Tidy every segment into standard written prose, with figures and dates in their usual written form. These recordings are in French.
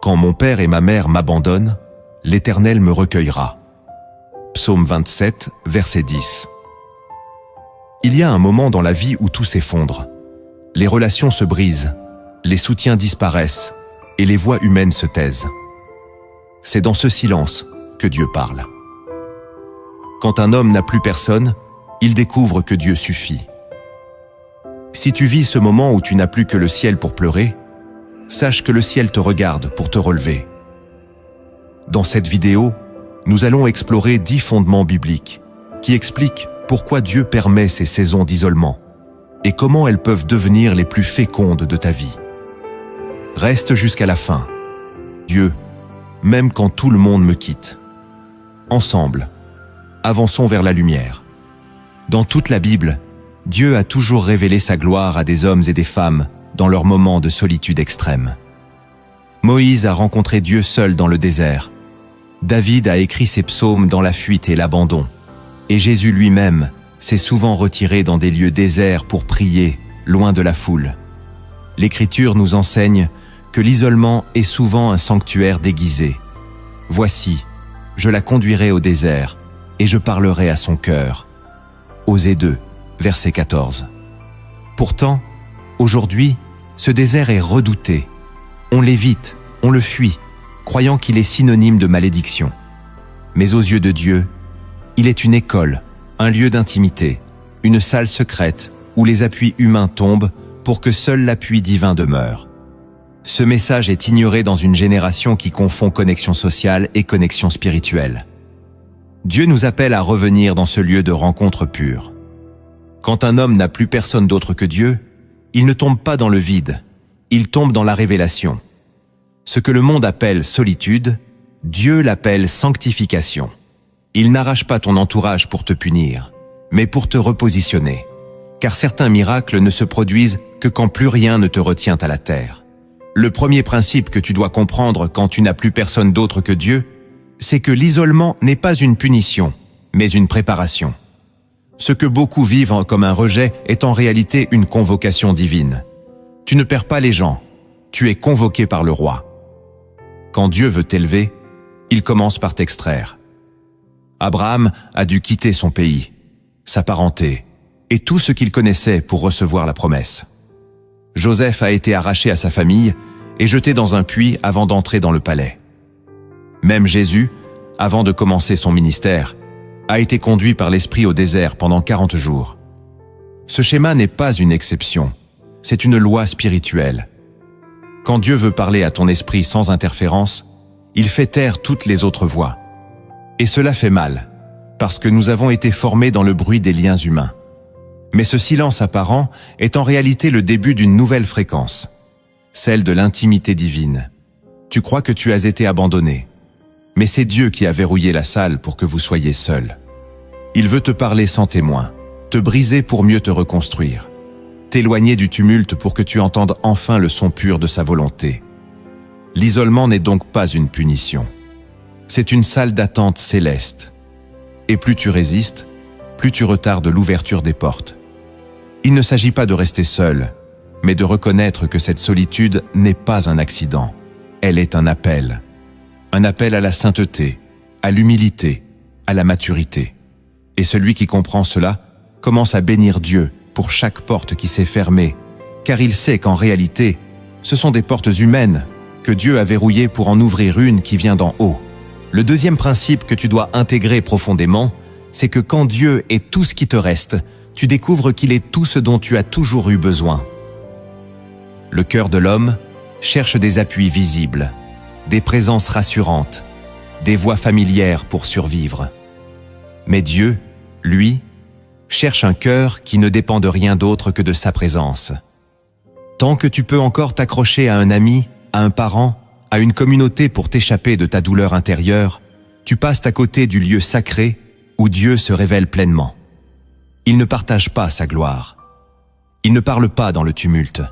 Quand mon père et ma mère m'abandonnent, l'Éternel me recueillera. Psaume 27, verset 10. Il y a un moment dans la vie où tout s'effondre. Les relations se brisent, les soutiens disparaissent et les voix humaines se taisent. C'est dans ce silence que Dieu parle. Quand un homme n'a plus personne, il découvre que Dieu suffit. Si tu vis ce moment où tu n'as plus que le ciel pour pleurer, sache que le ciel te regarde pour te relever. Dans cette vidéo, nous allons explorer 10 fondements bibliques qui expliquent pourquoi Dieu permet ces saisons d'isolement et comment elles peuvent devenir les plus fécondes de ta vie. Reste jusqu'à la fin. Dieu, même quand tout le monde me quitte. Ensemble, avançons vers la lumière. Dans toute la Bible, Dieu a toujours révélé sa gloire à des hommes et des femmes dans leurs moments de solitude extrême. Moïse a rencontré Dieu seul dans le désert. David a écrit ses psaumes dans la fuite et l'abandon. Et Jésus lui-même s'est souvent retiré dans des lieux déserts pour prier, loin de la foule. L'Écriture nous enseigne que l'isolement est souvent un sanctuaire déguisé. Voici, je la conduirai au désert, et je parlerai à son cœur. Osée 2, verset 14. Pourtant, aujourd'hui, ce désert est redouté. On l'évite, on le fuit, croyant qu'il est synonyme de malédiction. Mais aux yeux de Dieu, il est une école, un lieu d'intimité, une salle secrète où les appuis humains tombent pour que seul l'appui divin demeure. Ce message est ignoré dans une génération qui confond connexion sociale et connexion spirituelle. Dieu nous appelle à revenir dans ce lieu de rencontre pure. Quand un homme n'a plus personne d'autre que Dieu, il ne tombe pas dans le vide, il tombe dans la révélation. Ce que le monde appelle solitude, Dieu l'appelle sanctification. Il n'arrache pas ton entourage pour te punir, mais pour te repositionner. Car certains miracles ne se produisent que quand plus rien ne te retient à la terre. Le premier principe que tu dois comprendre quand tu n'as plus personne d'autre que Dieu, c'est que l'isolement n'est pas une punition, mais une préparation. Ce que beaucoup vivent comme un rejet est en réalité une convocation divine. Tu ne perds pas les gens, tu es convoqué par le roi. Quand Dieu veut t'élever, il commence par t'extraire. Abraham a dû quitter son pays, sa parenté, et tout ce qu'il connaissait pour recevoir la promesse. Joseph a été arraché à sa famille et jeté dans un puits avant d'entrer dans le palais. Même Jésus, avant de commencer son ministère, a été conduit par l'Esprit au désert pendant 40 jours. Ce schéma n'est pas une exception, c'est une loi spirituelle. Quand Dieu veut parler à ton esprit sans interférence, il fait taire toutes les autres voix. Et cela fait mal, parce que nous avons été formés dans le bruit des liens humains. Mais ce silence apparent est en réalité le début d'une nouvelle fréquence, celle de l'intimité divine. Tu crois que tu as été abandonné, mais c'est Dieu qui a verrouillé la salle pour que vous soyez seuls. Il veut te parler sans témoin, te briser pour mieux te reconstruire, t'éloigner du tumulte pour que tu entendes enfin le son pur de sa volonté. L'isolement n'est donc pas une punition. C'est une salle d'attente céleste. Et plus tu résistes, plus tu retardes l'ouverture des portes. Il ne s'agit pas de rester seul, mais de reconnaître que cette solitude n'est pas un accident. Elle est un appel à la sainteté, à l'humilité, à la maturité. Et celui qui comprend cela commence à bénir Dieu pour chaque porte qui s'est fermée, car il sait qu'en réalité, ce sont des portes humaines que Dieu a verrouillées pour en ouvrir une qui vient d'en haut. Le deuxième principe que tu dois intégrer profondément, c'est que quand Dieu est tout ce qui te reste, tu découvres qu'il est tout ce dont tu as toujours eu besoin. Le cœur de l'homme cherche des appuis visibles, des présences rassurantes, des voies familières pour survivre. Mais Dieu, lui, cherche un cœur qui ne dépend de rien d'autre que de sa présence. Tant que tu peux encore t'accrocher à un ami, à un parent, à une communauté pour t'échapper de ta douleur intérieure, tu passes à côté du lieu sacré où Dieu se révèle pleinement. Il ne partage pas sa gloire. Il ne parle pas dans le tumulte.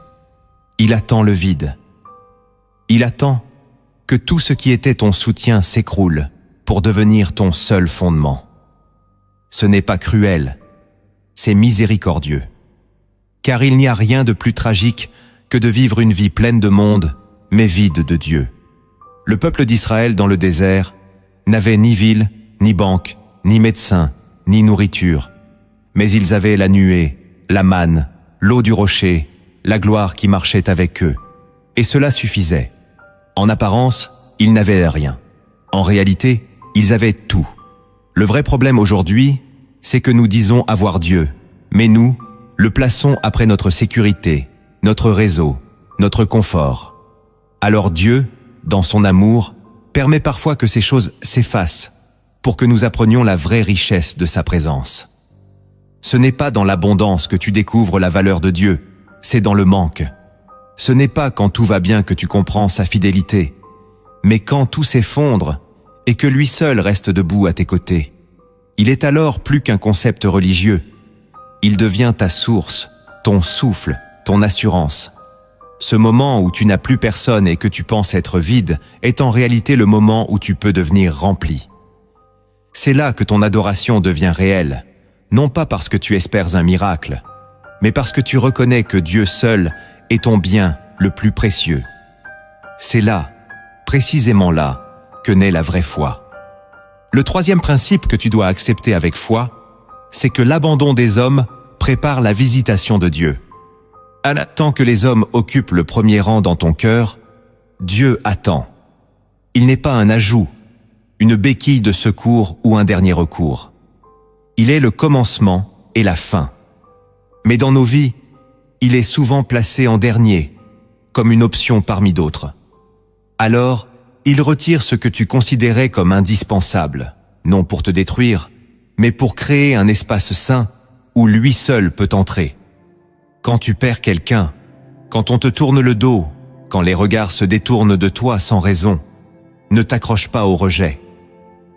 Il attend le vide. Il attend que tout ce qui était ton soutien s'écroule pour devenir ton seul fondement. Ce n'est pas cruel, c'est miséricordieux. Car il n'y a rien de plus tragique que de vivre une vie pleine de monde, mais vide de Dieu. Le peuple d'Israël dans le désert n'avait ni ville, ni banque, ni médecin, ni nourriture. Mais ils avaient la nuée, la manne, l'eau du rocher, la gloire qui marchait avec eux. Et cela suffisait. En apparence, ils n'avaient rien. En réalité, ils avaient tout. Le vrai problème aujourd'hui, c'est que nous disons avoir Dieu, mais nous le plaçons après notre sécurité, notre réseau, notre confort. Alors Dieu, dans son amour, permet parfois que ces choses s'effacent pour que nous apprenions la vraie richesse de sa présence. Ce n'est pas dans l'abondance que tu découvres la valeur de Dieu, c'est dans le manque. Ce n'est pas quand tout va bien que tu comprends sa fidélité, mais quand tout s'effondre et que lui seul reste debout à tes côtés. Il est alors plus qu'un concept religieux. Il devient ta source, ton souffle, ton assurance. Ce moment où tu n'as plus personne et que tu penses être vide est en réalité le moment où tu peux devenir rempli. C'est là que ton adoration devient réelle, non pas parce que tu espères un miracle, mais parce que tu reconnais que Dieu seul est ton bien le plus précieux. C'est là, précisément là, que naît la vraie foi. Le troisième principe que tu dois accepter avec foi, c'est que l'abandon des hommes prépare la visitation de Dieu. Tant que les hommes occupent le premier rang dans ton cœur, Dieu attend. Il n'est pas un ajout, une béquille de secours ou un dernier recours. Il est le commencement et la fin. Mais dans nos vies, il est souvent placé en dernier, comme une option parmi d'autres. Alors, il retire ce que tu considérais comme indispensable, non pour te détruire, mais pour créer un espace sain où lui seul peut entrer. Quand tu perds quelqu'un, quand on te tourne le dos, quand les regards se détournent de toi sans raison, ne t'accroche pas au rejet.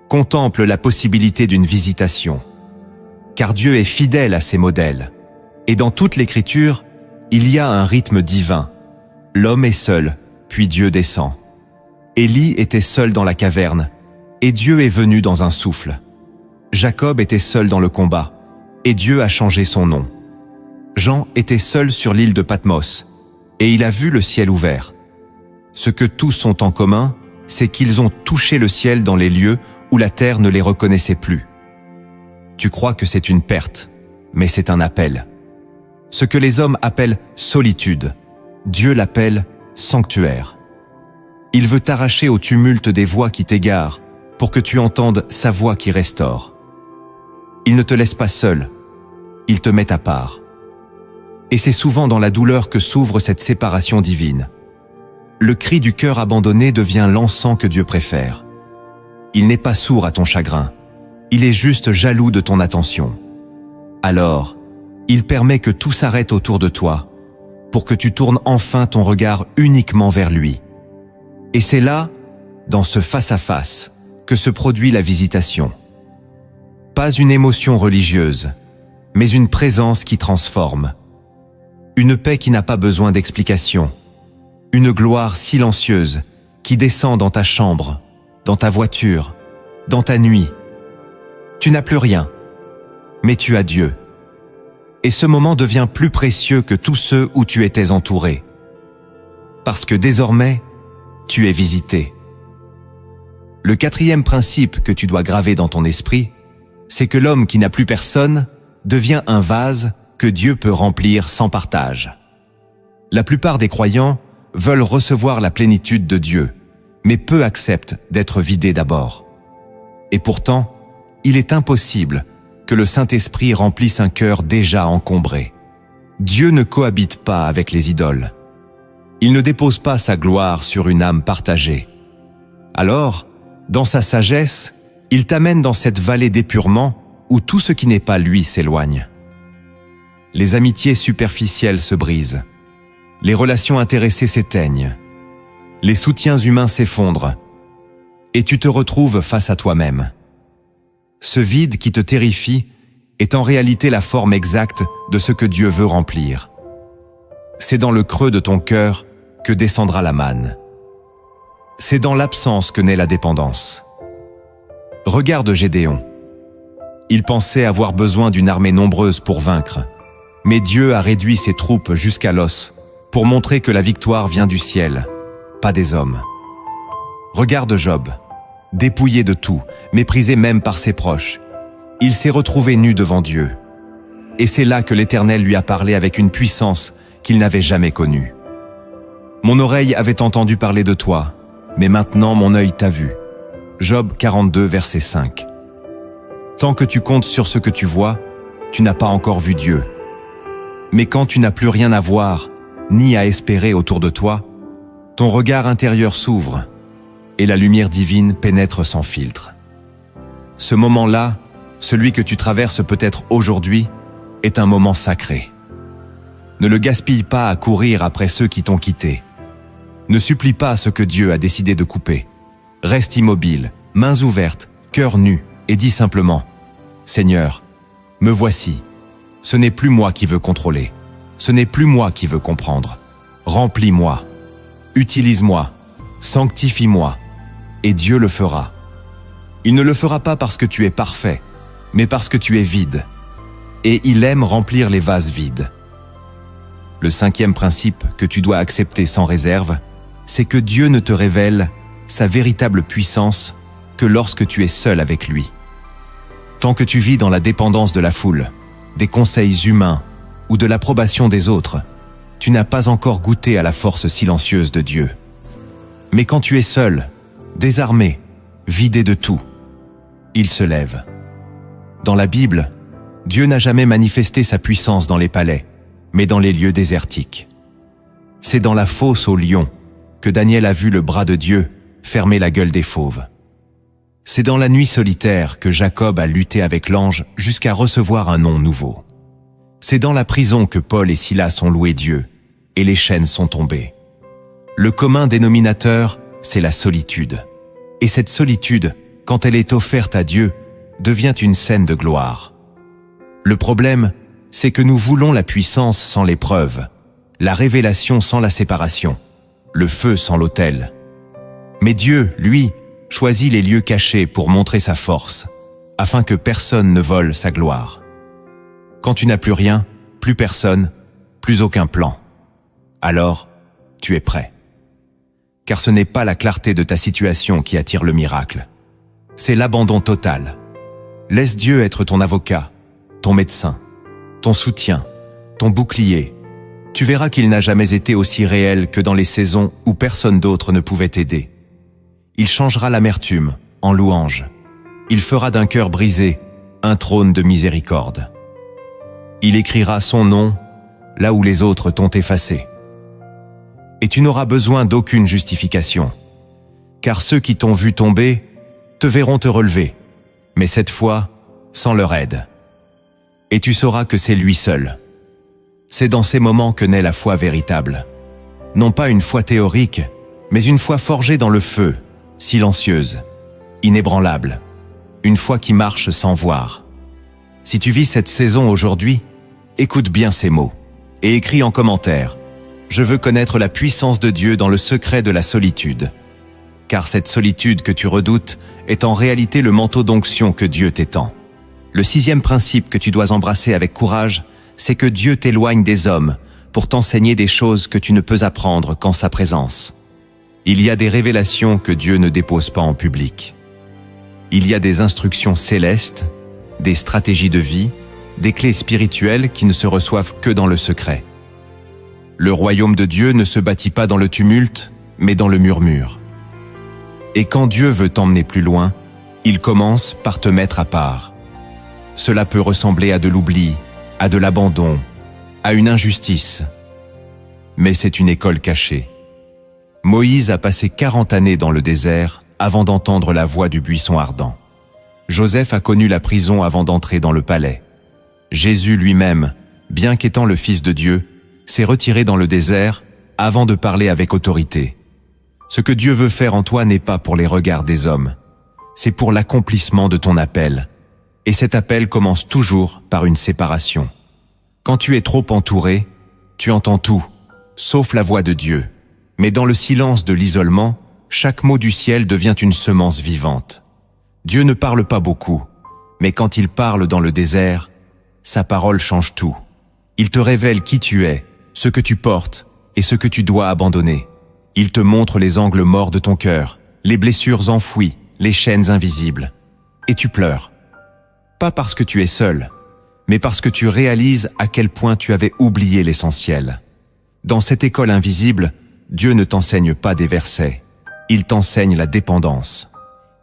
Contemple la possibilité d'une visitation. Car Dieu est fidèle à ses modèles. Et dans toute l'Écriture, il y a un rythme divin. L'homme est seul, puis Dieu descend. Élie était seul dans la caverne, et Dieu est venu dans un souffle. Jacob était seul dans le combat, et Dieu a changé son nom. Jean était seul sur l'île de Patmos, et il a vu le ciel ouvert. Ce que tous ont en commun, c'est qu'ils ont touché le ciel dans les lieux où la terre ne les reconnaissait plus. Tu crois que c'est une perte, mais c'est un appel. Ce que les hommes appellent solitude, Dieu l'appelle sanctuaire. Il veut t'arracher au tumulte des voix qui t'égarent pour que tu entendes sa voix qui restaure. Il ne te laisse pas seul, il te met à part. Et c'est souvent dans la douleur que s'ouvre cette séparation divine. Le cri du cœur abandonné devient l'encens que Dieu préfère. Il n'est pas sourd à ton chagrin, il est juste jaloux de ton attention. Alors, il permet que tout s'arrête autour de toi, pour que tu tournes enfin ton regard uniquement vers lui. Et c'est là, dans ce face-à-face, que se produit la visitation. Pas une émotion religieuse, mais une présence qui transforme. Une paix qui n'a pas besoin d'explication. Une gloire silencieuse qui descend dans ta chambre, dans ta voiture, dans ta nuit. Tu n'as plus rien, mais tu as Dieu. Et ce moment devient plus précieux que tous ceux où tu étais entouré. Parce que désormais, tu es visité. Le quatrième principe que tu dois graver dans ton esprit, c'est que l'homme qui n'a plus personne devient un vase que Dieu peut remplir sans partage. La plupart des croyants veulent recevoir la plénitude de Dieu, mais peu acceptent d'être vidés d'abord. Et pourtant, il est impossible que le Saint-Esprit remplisse un cœur déjà encombré. Dieu ne cohabite pas avec les idoles. Il ne dépose pas sa gloire sur une âme partagée. Alors, dans sa sagesse, il t'amène dans cette vallée d'épurement où tout ce qui n'est pas lui s'éloigne. Les amitiés superficielles se brisent. Les relations intéressées s'éteignent. Les soutiens humains s'effondrent. Et tu te retrouves face à toi-même. Ce vide qui te terrifie est en réalité la forme exacte de ce que Dieu veut remplir. C'est dans le creux de ton cœur que descendra la manne. C'est dans l'absence que naît la dépendance. Regarde Gédéon. Il pensait avoir besoin d'une armée nombreuse pour vaincre, mais Dieu a réduit ses troupes jusqu'à l'os pour montrer que la victoire vient du ciel, pas des hommes. Regarde Job, dépouillé de tout, méprisé même par ses proches. Il s'est retrouvé nu devant Dieu. Et c'est là que l'Éternel lui a parlé avec une puissance qu'il n'avait jamais connue. Mon oreille avait entendu parler de toi, mais maintenant mon œil t'a vu. Job 42, verset 5. Tant que tu comptes sur ce que tu vois, tu n'as pas encore vu Dieu. Mais quand tu n'as plus rien à voir, ni à espérer autour de toi, ton regard intérieur s'ouvre et la lumière divine pénètre sans filtre. Ce moment-là, celui que tu traverses peut-être aujourd'hui, est un moment sacré. Ne le gaspille pas à courir après ceux qui t'ont quitté. Ne supplie pas ce que Dieu a décidé de couper. Reste immobile, mains ouvertes, cœur nu, et dis simplement « Seigneur, me voici. Ce n'est plus moi qui veux contrôler. Ce n'est plus moi qui veux comprendre. Remplis-moi. Utilise-moi. Sanctifie-moi. » Et Dieu le fera. Il ne le fera pas parce que tu es parfait, mais parce que tu es vide. Et il aime remplir les vases vides. Le 5e principe que tu dois accepter sans réserve, c'est que Dieu ne te révèle sa véritable puissance que lorsque tu es seul avec lui. Tant que tu vis dans la dépendance de la foule, des conseils humains ou de l'approbation des autres, tu n'as pas encore goûté à la force silencieuse de Dieu. Mais quand tu es seul, désarmé, vidé de tout, il se lève. Dans la Bible, Dieu n'a jamais manifesté sa puissance dans les palais, mais dans les lieux désertiques. C'est dans la fosse aux lions que Daniel a vu le bras de Dieu fermer la gueule des fauves. C'est dans la nuit solitaire que Jacob a lutté avec l'ange jusqu'à recevoir un nom nouveau. C'est dans la prison que Paul et Silas ont loué Dieu, et les chaînes sont tombées. Le commun dénominateur, c'est la solitude. Et cette solitude, quand elle est offerte à Dieu, devient une scène de gloire. Le problème, c'est que nous voulons la puissance sans l'épreuve, la révélation sans la séparation, le feu sans l'autel. Mais Dieu, lui, choisit les lieux cachés pour montrer sa force, afin que personne ne vole sa gloire. Quand tu n'as plus rien, plus personne, plus aucun plan, alors tu es prêt. Car ce n'est pas la clarté de ta situation qui attire le miracle, c'est l'abandon total. Laisse Dieu être ton avocat, ton médecin, ton soutien, ton bouclier. Tu verras qu'il n'a jamais été aussi réel que dans les saisons où personne d'autre ne pouvait t'aider. Il changera l'amertume en louange. Il fera d'un cœur brisé un trône de miséricorde. Il écrira son nom là où les autres t'ont effacé. Et tu n'auras besoin d'aucune justification, car ceux qui t'ont vu tomber te verront te relever, mais cette fois sans leur aide. Et tu sauras que c'est lui seul. C'est dans ces moments que naît la foi véritable. Non pas une foi théorique, mais une foi forgée dans le feu, silencieuse, inébranlable, une foi qui marche sans voir. Si tu vis cette saison aujourd'hui, écoute bien ces mots et écris en commentaire « Je veux connaître la puissance de Dieu dans le secret de la solitude ». Car cette solitude que tu redoutes est en réalité le manteau d'onction que Dieu t'étend. Le 6e principe que tu dois embrasser avec courage, c'est que Dieu t'éloigne des hommes pour t'enseigner des choses que tu ne peux apprendre qu'en sa présence. Il y a des révélations que Dieu ne dépose pas en public. Il y a des instructions célestes, des stratégies de vie, des clés spirituelles qui ne se reçoivent que dans le secret. Le royaume de Dieu ne se bâtit pas dans le tumulte, mais dans le murmure. Et quand Dieu veut t'emmener plus loin, il commence par te mettre à part. Cela peut ressembler à de l'oubli, à de l'abandon, à une injustice. Mais c'est une école cachée. Moïse a passé 40 années dans le désert avant d'entendre la voix du buisson ardent. Joseph a connu la prison avant d'entrer dans le palais. Jésus lui-même, bien qu'étant le Fils de Dieu, s'est retiré dans le désert avant de parler avec autorité. Ce que Dieu veut faire en toi n'est pas pour les regards des hommes, c'est pour l'accomplissement de ton appel. Et cet appel commence toujours par une séparation. Quand tu es trop entouré, tu entends tout, sauf la voix de Dieu. Mais dans le silence de l'isolement, chaque mot du ciel devient une semence vivante. Dieu ne parle pas beaucoup, mais quand il parle dans le désert, sa parole change tout. Il te révèle qui tu es, ce que tu portes et ce que tu dois abandonner. Il te montre les angles morts de ton cœur les blessures enfouies, les chaînes invisibles. Et tu pleures. Pas parce que tu es seul, mais parce que tu réalises à quel point tu avais oublié l'essentiel. Dans cette école invisible, Dieu ne t'enseigne pas des versets, il t'enseigne la dépendance.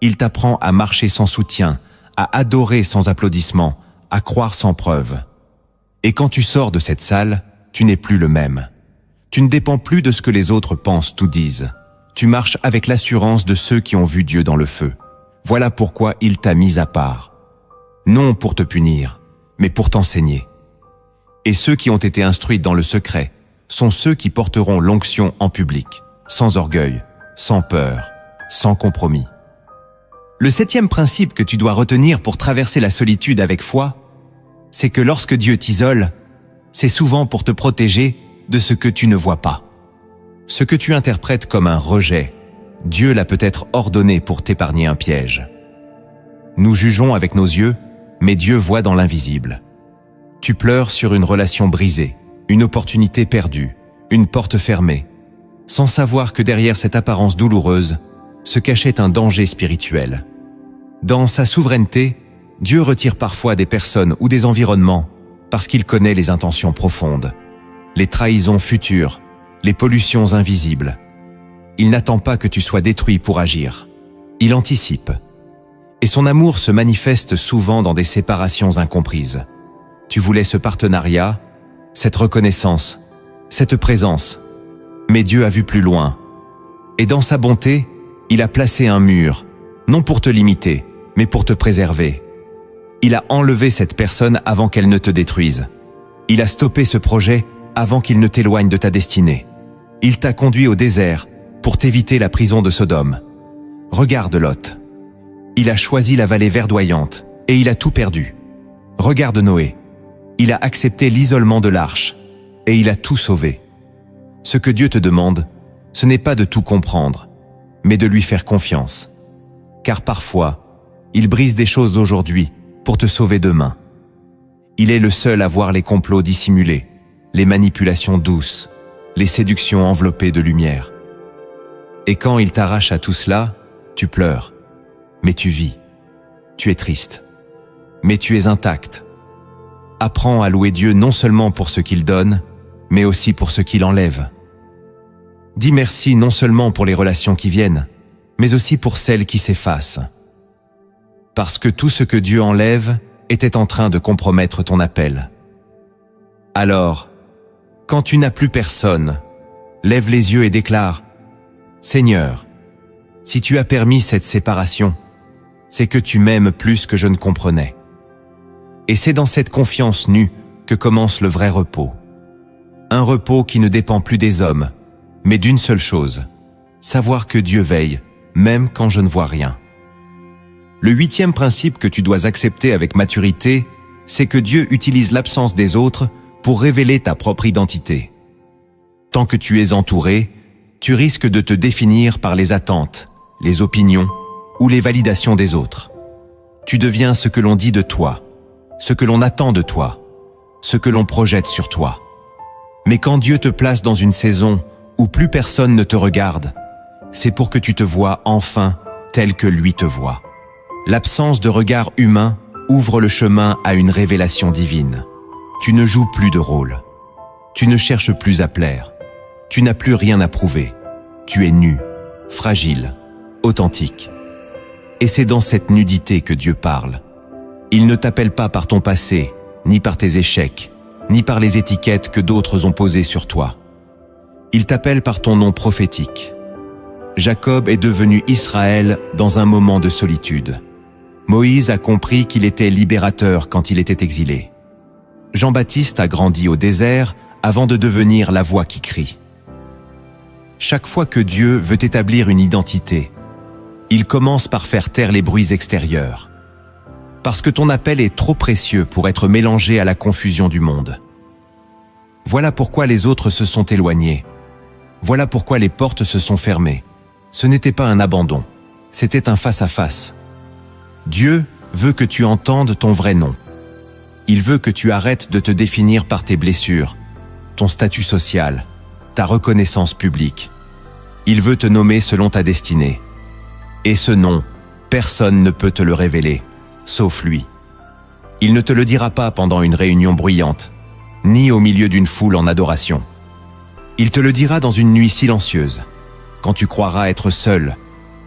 Il t'apprend à marcher sans soutien, à adorer sans applaudissements, à croire sans preuve. Et quand tu sors de cette salle, tu n'es plus le même. Tu ne dépends plus de ce que les autres pensent ou disent. Tu marches avec l'assurance de ceux qui ont vu Dieu dans le feu. Voilà pourquoi il t'a mis à part. Non pour te punir, mais pour t'enseigner. Et ceux qui ont été instruits dans le secret sont ceux qui porteront l'onction en public, sans orgueil, sans peur, sans compromis. Le 7e principe que tu dois retenir pour traverser la solitude avec foi, c'est que lorsque Dieu t'isole, c'est souvent pour te protéger de ce que tu ne vois pas. Ce que tu interprètes comme un rejet, Dieu l'a peut-être ordonné pour t'épargner un piège. Nous jugeons avec nos yeux, mais Dieu voit dans l'invisible. Tu pleures sur une relation brisée, une opportunité perdue, une porte fermée, sans savoir que derrière cette apparence douloureuse se cachait un danger spirituel. Dans sa souveraineté, Dieu retire parfois des personnes ou des environnements parce qu'il connaît les intentions profondes, les trahisons futures, les pollutions invisibles. Il n'attend pas que tu sois détruit pour agir. Il anticipe. Et son amour se manifeste souvent dans des séparations incomprises. Tu voulais ce partenariat, cette reconnaissance, cette présence. Mais Dieu a vu plus loin. Et dans sa bonté, il a placé un mur, non pour te limiter, mais pour te préserver. Il a enlevé cette personne avant qu'elle ne te détruise. Il a stoppé ce projet avant qu'il ne t'éloigne de ta destinée. Il t'a conduit au désert pour t'éviter la prison de Sodome. Regarde Lot. Il a choisi la vallée verdoyante et il a tout perdu. Regarde Noé. Il a accepté l'isolement de l'arche et il a tout sauvé. Ce que Dieu te demande, ce n'est pas de tout comprendre, mais de lui faire confiance. Car parfois, il brise des choses aujourd'hui pour te sauver demain. Il est le seul à voir les complots dissimulés, les manipulations douces, les séductions enveloppées de lumière. Et quand il t'arrache à tout cela, tu pleures, mais tu vis. Tu es triste, mais tu es intact. Apprends à louer Dieu non seulement pour ce qu'il donne, mais aussi pour ce qu'il enlève. Dis merci non seulement pour les relations qui viennent, mais aussi pour celles qui s'effacent. Parce que tout ce que Dieu enlève était en train de compromettre ton appel. Alors, quand tu n'as plus personne, lève les yeux et déclare « Seigneur, si tu as permis cette séparation, c'est que tu m'aimes plus que je ne comprenais. » Et c'est dans cette confiance nue que commence le vrai repos. Un repos qui ne dépend plus des hommes, mais d'une seule chose, savoir que Dieu veille, même quand je ne vois rien. Le 8e principe que tu dois accepter avec maturité, c'est que Dieu utilise l'absence des autres pour révéler ta propre identité. Tant que tu es entouré, tu risques de te définir par les attentes, les opinions ou les validations des autres. Tu deviens ce que l'on dit de toi, ce que l'on attend de toi, ce que l'on projette sur toi. Mais quand Dieu te place dans une saison où plus personne ne te regarde, c'est pour que tu te vois enfin tel que lui te voit. L'absence de regard humain ouvre le chemin à une révélation divine. Tu ne joues plus de rôle. Tu ne cherches plus à plaire. Tu n'as plus rien à prouver. Tu es nu, fragile, authentique. Et c'est dans cette nudité que Dieu parle. Il ne t'appelle pas par ton passé, ni par tes échecs, ni par les étiquettes que d'autres ont posées sur toi. Il t'appelle par ton nom prophétique. Jacob est devenu Israël dans un moment de solitude. Moïse a compris qu'il était libérateur quand il était exilé. Jean-Baptiste a grandi au désert avant de devenir la voix qui crie. Chaque fois que Dieu veut établir une identité, il commence par faire taire les bruits extérieurs. Parce que ton appel est trop précieux pour être mélangé à la confusion du monde. Voilà pourquoi les autres se sont éloignés. Voilà pourquoi les portes se sont fermées. Ce n'était pas un abandon, c'était un face-à-face. Dieu veut que tu entendes ton vrai nom. Il veut que tu arrêtes de te définir par tes blessures, ton statut social, ta reconnaissance publique. Il veut te nommer selon ta destinée. Et ce nom, personne ne peut te le révéler, sauf lui. Il ne te le dira pas pendant une réunion bruyante, ni au milieu d'une foule en adoration. Il te le dira dans une nuit silencieuse, quand tu croiras être seul,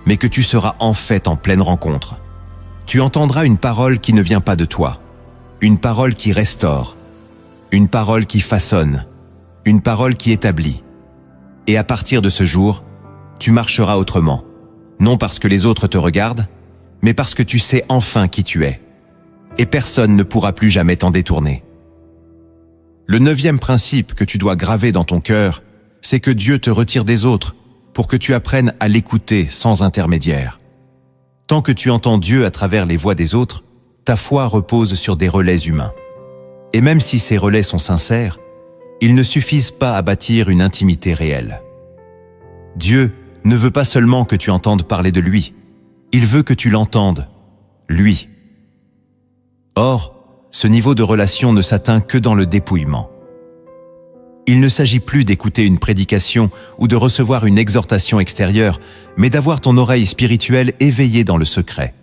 mais que tu seras en fait en pleine rencontre. Tu entendras une parole qui ne vient pas de toi, une parole qui restaure, une parole qui façonne, une parole qui établit. Et à partir de ce jour, tu marcheras autrement, non parce que les autres te regardent, mais parce que tu sais enfin qui tu es. Et personne ne pourra plus jamais t'en détourner. Le 9e principe que tu dois graver dans ton cœur, c'est que Dieu te retire des autres pour que tu apprennes à l'écouter sans intermédiaire. Tant que tu entends Dieu à travers les voix des autres, ta foi repose sur des relais humains. Et même si ces relais sont sincères, ils ne suffisent pas à bâtir une intimité réelle. Dieu ne veut pas seulement que tu entendes parler de lui, il veut que tu l'entendes, lui. Or, ce niveau de relation ne s'atteint que dans le dépouillement. Il ne s'agit plus d'écouter une prédication ou de recevoir une exhortation extérieure, mais d'avoir ton oreille spirituelle éveillée dans le secret.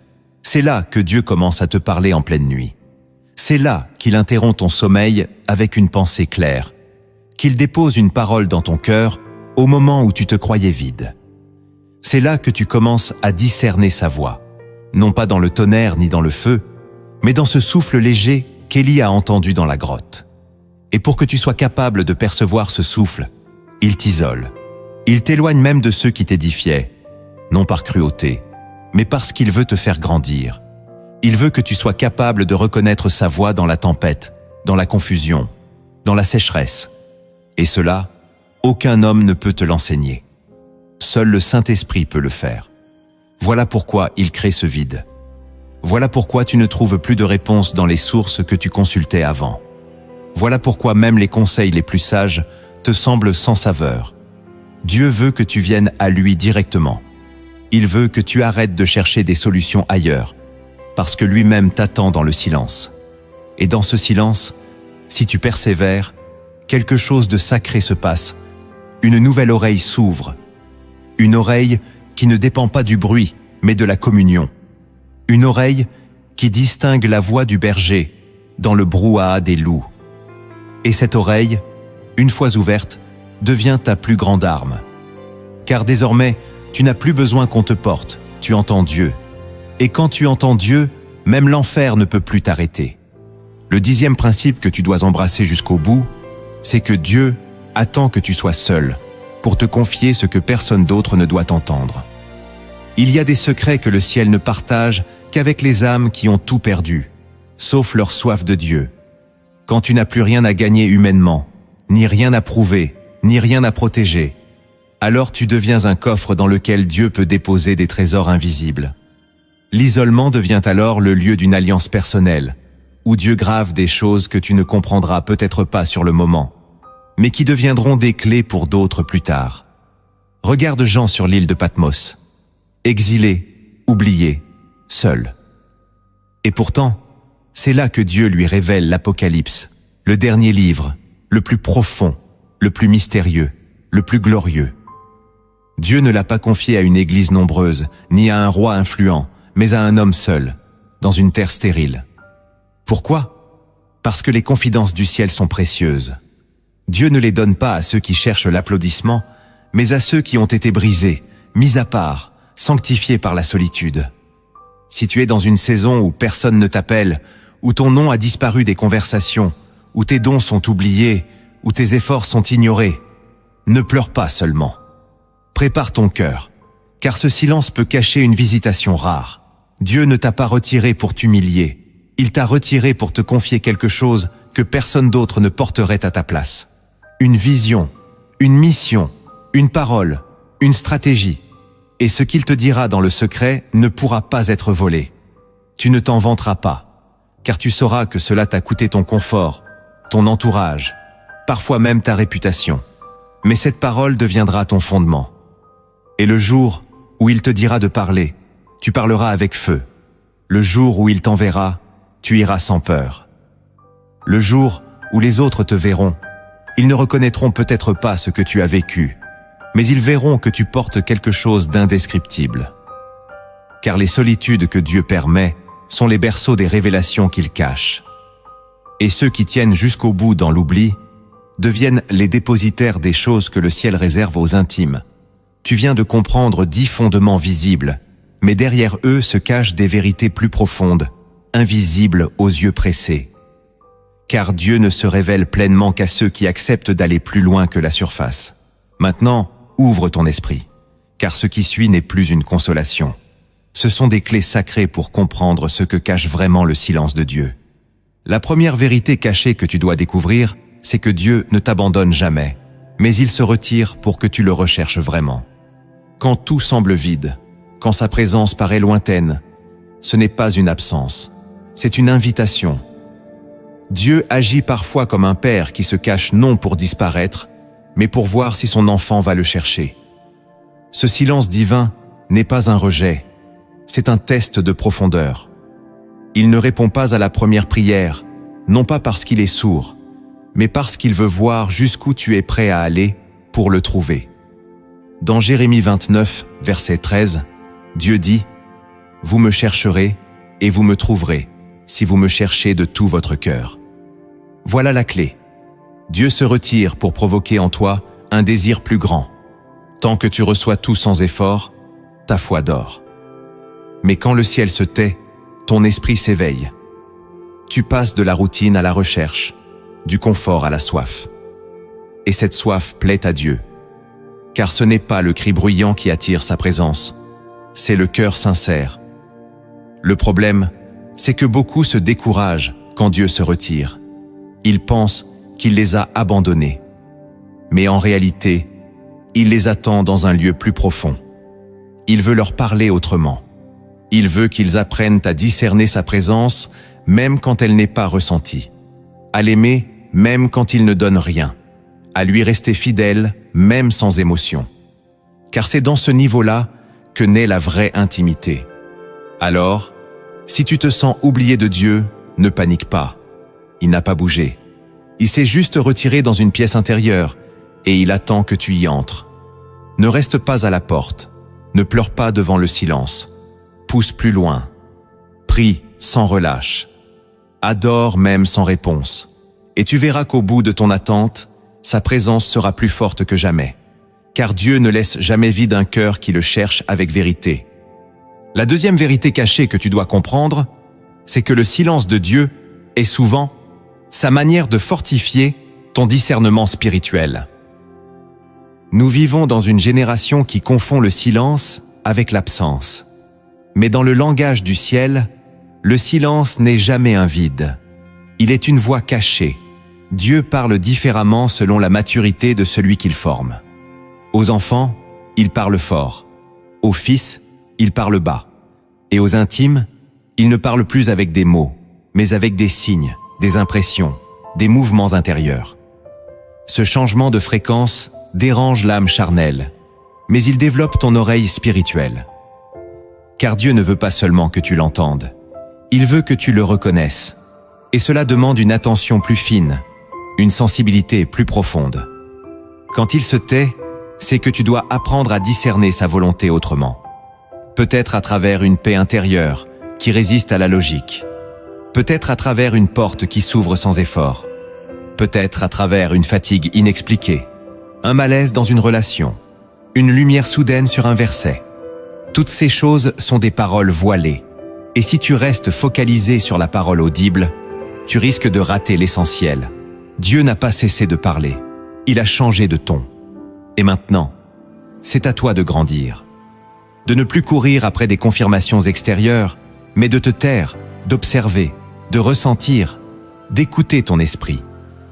C'est là que Dieu commence à te parler en pleine nuit. C'est là qu'il interrompt ton sommeil avec une pensée claire, qu'il dépose une parole dans ton cœur au moment où tu te croyais vide. C'est là que tu commences à discerner sa voix, non pas dans le tonnerre ni dans le feu, mais dans ce souffle léger qu'Élie a entendu dans la grotte. Et pour que tu sois capable de percevoir ce souffle, il t'isole. Il t'éloigne même de ceux qui t'édifiaient, non par cruauté, mais parce qu'il veut te faire grandir. Il veut que tu sois capable de reconnaître sa voix dans la tempête, dans la confusion, dans la sécheresse. Et cela, aucun homme ne peut te l'enseigner. Seul le Saint-Esprit peut le faire. Voilà pourquoi il crée ce vide. Voilà pourquoi tu ne trouves plus de réponse dans les sources que tu consultais avant. Voilà pourquoi même les conseils les plus sages te semblent sans saveur. Dieu veut que tu viennes à lui directement. Il veut que tu arrêtes de chercher des solutions ailleurs, parce que lui-même t'attend dans le silence. Et dans ce silence, si tu persévères, quelque chose de sacré se passe. Une nouvelle oreille s'ouvre. Une oreille qui ne dépend pas du bruit, mais de la communion. Une oreille qui distingue la voix du berger dans le brouhaha des loups. Et cette oreille, une fois ouverte, devient ta plus grande arme. Car désormais, tu n'as plus besoin qu'on te porte, tu entends Dieu. Et quand tu entends Dieu, même l'enfer ne peut plus t'arrêter. Le 10e principe que tu dois embrasser jusqu'au bout, c'est que Dieu attend que tu sois seul pour te confier ce que personne d'autre ne doit entendre. Il y a des secrets que le ciel ne partage qu'avec les âmes qui ont tout perdu, sauf leur soif de Dieu. Quand tu n'as plus rien à gagner humainement, ni rien à prouver, ni rien à protéger, alors tu deviens un coffre dans lequel Dieu peut déposer des trésors invisibles. L'isolement devient alors le lieu d'une alliance personnelle, où Dieu grave des choses que tu ne comprendras peut-être pas sur le moment, mais qui deviendront des clés pour d'autres plus tard. Regarde Jean sur l'île de Patmos, exilé, oublié, seul. Et pourtant, c'est là que Dieu lui révèle l'Apocalypse, le dernier livre, le plus profond, le plus mystérieux, le plus glorieux. Dieu ne l'a pas confié à une église nombreuse, ni à un roi influent, mais à un homme seul, dans une terre stérile. Pourquoi ? Parce que les confidences du ciel sont précieuses. Dieu ne les donne pas à ceux qui cherchent l'applaudissement, mais à ceux qui ont été brisés, mis à part, sanctifiés par la solitude. Si tu es dans une saison où personne ne t'appelle, où ton nom a disparu des conversations, où tes dons sont oubliés, où tes efforts sont ignorés, ne pleure pas seulement. Prépare ton cœur, car ce silence peut cacher une visitation rare. Dieu ne t'a pas retiré pour t'humilier, il t'a retiré pour te confier quelque chose que personne d'autre ne porterait à ta place. Une vision, une mission, une parole, une stratégie. Et ce qu'il te dira dans le secret ne pourra pas être volé. Tu ne t'en vanteras pas, car tu sauras que cela t'a coûté ton confort, ton entourage, parfois même ta réputation. Mais cette parole deviendra ton fondement. Et le jour où il te dira de parler, tu parleras avec feu. Le jour où il t'enverra, tu iras sans peur. Le jour où les autres te verront, ils ne reconnaîtront peut-être pas ce que tu as vécu, mais ils verront que tu portes quelque chose d'indescriptible. car les solitudes que Dieu permet sont les berceaux des révélations qu'il cache. Et ceux qui tiennent jusqu'au bout dans l'oubli deviennent les dépositaires des choses que le ciel réserve aux intimes. Tu viens de comprendre 10 fondements visibles, mais derrière eux se cachent des vérités plus profondes, invisibles aux yeux pressés. Car Dieu ne se révèle pleinement qu'à ceux qui acceptent d'aller plus loin que la surface. Maintenant, ouvre ton esprit, car ce qui suit n'est plus une consolation. Ce sont des clés sacrées pour comprendre ce que cache vraiment le silence de Dieu. La première vérité cachée que tu dois découvrir, c'est que Dieu ne t'abandonne jamais, mais il se retire pour que tu le recherches vraiment. Quand tout semble vide, quand sa présence paraît lointaine, ce n'est pas une absence, c'est une invitation. Dieu agit parfois comme un père qui se cache non pour disparaître, mais pour voir si son enfant va le chercher. Ce silence divin n'est pas un rejet, c'est un test de profondeur. Il ne répond pas à la première prière, non pas parce qu'il est sourd, mais parce qu'il veut voir jusqu'où tu es prêt à aller pour le trouver. Dans Jérémie 29, verset 13, Dieu dit « Vous me chercherez et vous me trouverez, si vous me cherchez de tout votre cœur. » Voilà la clé. Dieu se retire pour provoquer en toi un désir plus grand. Tant que tu reçois tout sans effort, ta foi dort. Mais quand le ciel se tait, ton esprit s'éveille. Tu passes de la routine à la recherche, du confort à la soif. Et cette soif plaît à Dieu. Car ce n'est pas le cri bruyant qui attire sa présence, c'est le cœur sincère. Le problème, c'est que beaucoup se découragent quand Dieu se retire. Ils pensent qu'il les a abandonnés. Mais en réalité, il les attend dans un lieu plus profond. Il veut leur parler autrement. Il veut qu'ils apprennent à discerner sa présence, même quand elle n'est pas ressentie. À l'aimer, même quand il ne donne rien. À lui rester fidèle, même sans émotion. Car c'est dans ce niveau-là que naît la vraie intimité. Alors, si tu te sens oublié de Dieu, ne panique pas. Il n'a pas bougé. Il s'est juste retiré dans une pièce intérieure et il attend que tu y entres. Ne reste pas à la porte. Ne pleure pas devant le silence. Pousse plus loin. Prie sans relâche. Adore même sans réponse. Et tu verras qu'au bout de ton attente, sa présence sera plus forte que jamais. Car Dieu ne laisse jamais vide un cœur qui le cherche avec vérité. La deuxième vérité cachée que tu dois comprendre, c'est que le silence de Dieu est souvent sa manière de fortifier ton discernement spirituel. Nous vivons dans une génération qui confond le silence avec l'absence. Mais dans le langage du ciel, le silence n'est jamais un vide. Il est une voix cachée. Dieu parle différemment selon la maturité de celui qu'il forme. Aux enfants, il parle fort. Aux fils, il parle bas. Et aux intimes, il ne parle plus avec des mots, mais avec des signes, des impressions, des mouvements intérieurs. Ce changement de fréquence dérange l'âme charnelle, mais il développe ton oreille spirituelle. Car Dieu ne veut pas seulement que tu l'entendes, il veut que tu le reconnaisses. Et cela demande une attention plus fine, une sensibilité plus profonde. Quand il se tait, c'est que tu dois apprendre à discerner sa volonté autrement. Peut-être à travers une paix intérieure qui résiste à la logique. Peut-être à travers une porte qui s'ouvre sans effort. Peut-être à travers une fatigue inexpliquée, un malaise dans une relation, une lumière soudaine sur un verset. Toutes ces choses sont des paroles voilées. Et si tu restes focalisé sur la parole audible, tu risques de rater l'essentiel. Dieu n'a pas cessé de parler. Il a changé de ton. Et maintenant, c'est à toi de grandir. De ne plus courir après des confirmations extérieures, mais de te taire, d'observer, de ressentir, d'écouter ton esprit.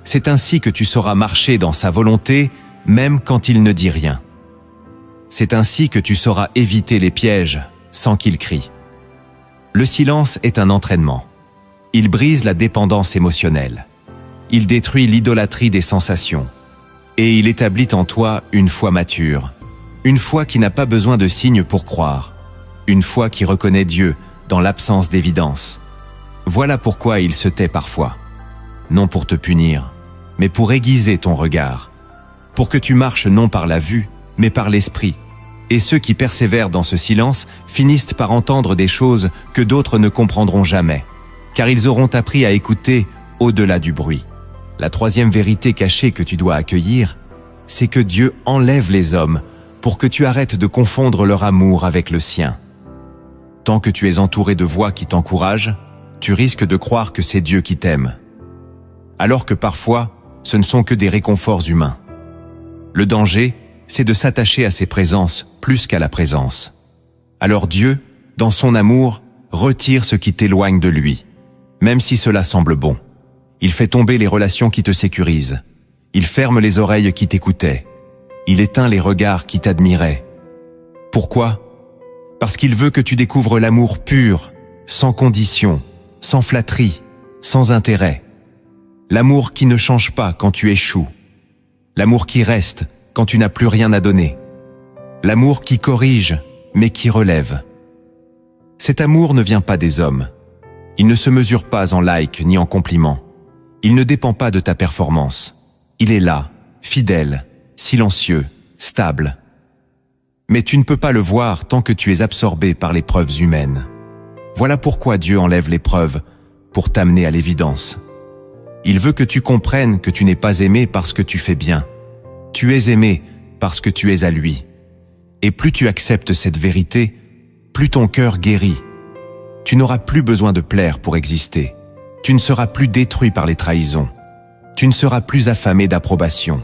C'est ainsi que tu sauras marcher dans sa volonté, même quand il ne dit rien. C'est ainsi que tu sauras éviter les pièges, sans qu'il crie. Le silence est un entraînement. Il brise la dépendance émotionnelle. Il détruit l'idolâtrie des sensations. Et il établit en toi une foi mature. Une foi qui n'a pas besoin de signes pour croire. Une foi qui reconnaît Dieu dans l'absence d'évidence. Voilà pourquoi il se tait parfois. Non pour te punir, mais pour aiguiser ton regard. Pour que tu marches non par la vue, mais par l'esprit. Et ceux qui persévèrent dans ce silence finissent par entendre des choses que d'autres ne comprendront jamais, car ils auront appris à écouter au-delà du bruit. La troisième vérité cachée que tu dois accueillir, c'est que Dieu enlève les hommes pour que tu arrêtes de confondre leur amour avec le sien. Tant que tu es entouré de voix qui t'encouragent, tu risques de croire que c'est Dieu qui t'aime, alors que parfois, ce ne sont que des réconforts humains. Le danger, c'est de s'attacher à ses présences plus qu'à la présence. Alors Dieu, dans son amour, retire ce qui t'éloigne de lui, même si cela semble bon. Il fait tomber les relations qui te sécurisent. Il ferme les oreilles qui t'écoutaient. Il éteint les regards qui t'admiraient. Pourquoi ? Parce qu'il veut que tu découvres l'amour pur, sans condition, sans flatterie, sans intérêt. L'amour qui ne change pas quand tu échoues. L'amour qui reste quand tu n'as plus rien à donner. L'amour qui corrige, mais qui relève. Cet amour ne vient pas des hommes. Il ne se mesure pas en likes ni en compliments. Il ne dépend pas de ta performance. Il est là, fidèle, silencieux, stable. Mais tu ne peux pas le voir tant que tu es absorbé par les preuves humaines. Voilà pourquoi Dieu enlève les preuves, pour t'amener à l'évidence. Il veut que tu comprennes que tu n'es pas aimé parce que tu fais bien. Tu es aimé parce que tu es à lui. Et plus tu acceptes cette vérité, plus ton cœur guérit. Tu n'auras plus besoin de plaire pour exister. Tu ne seras plus détruit par les trahisons. Tu ne seras plus affamé d'approbation.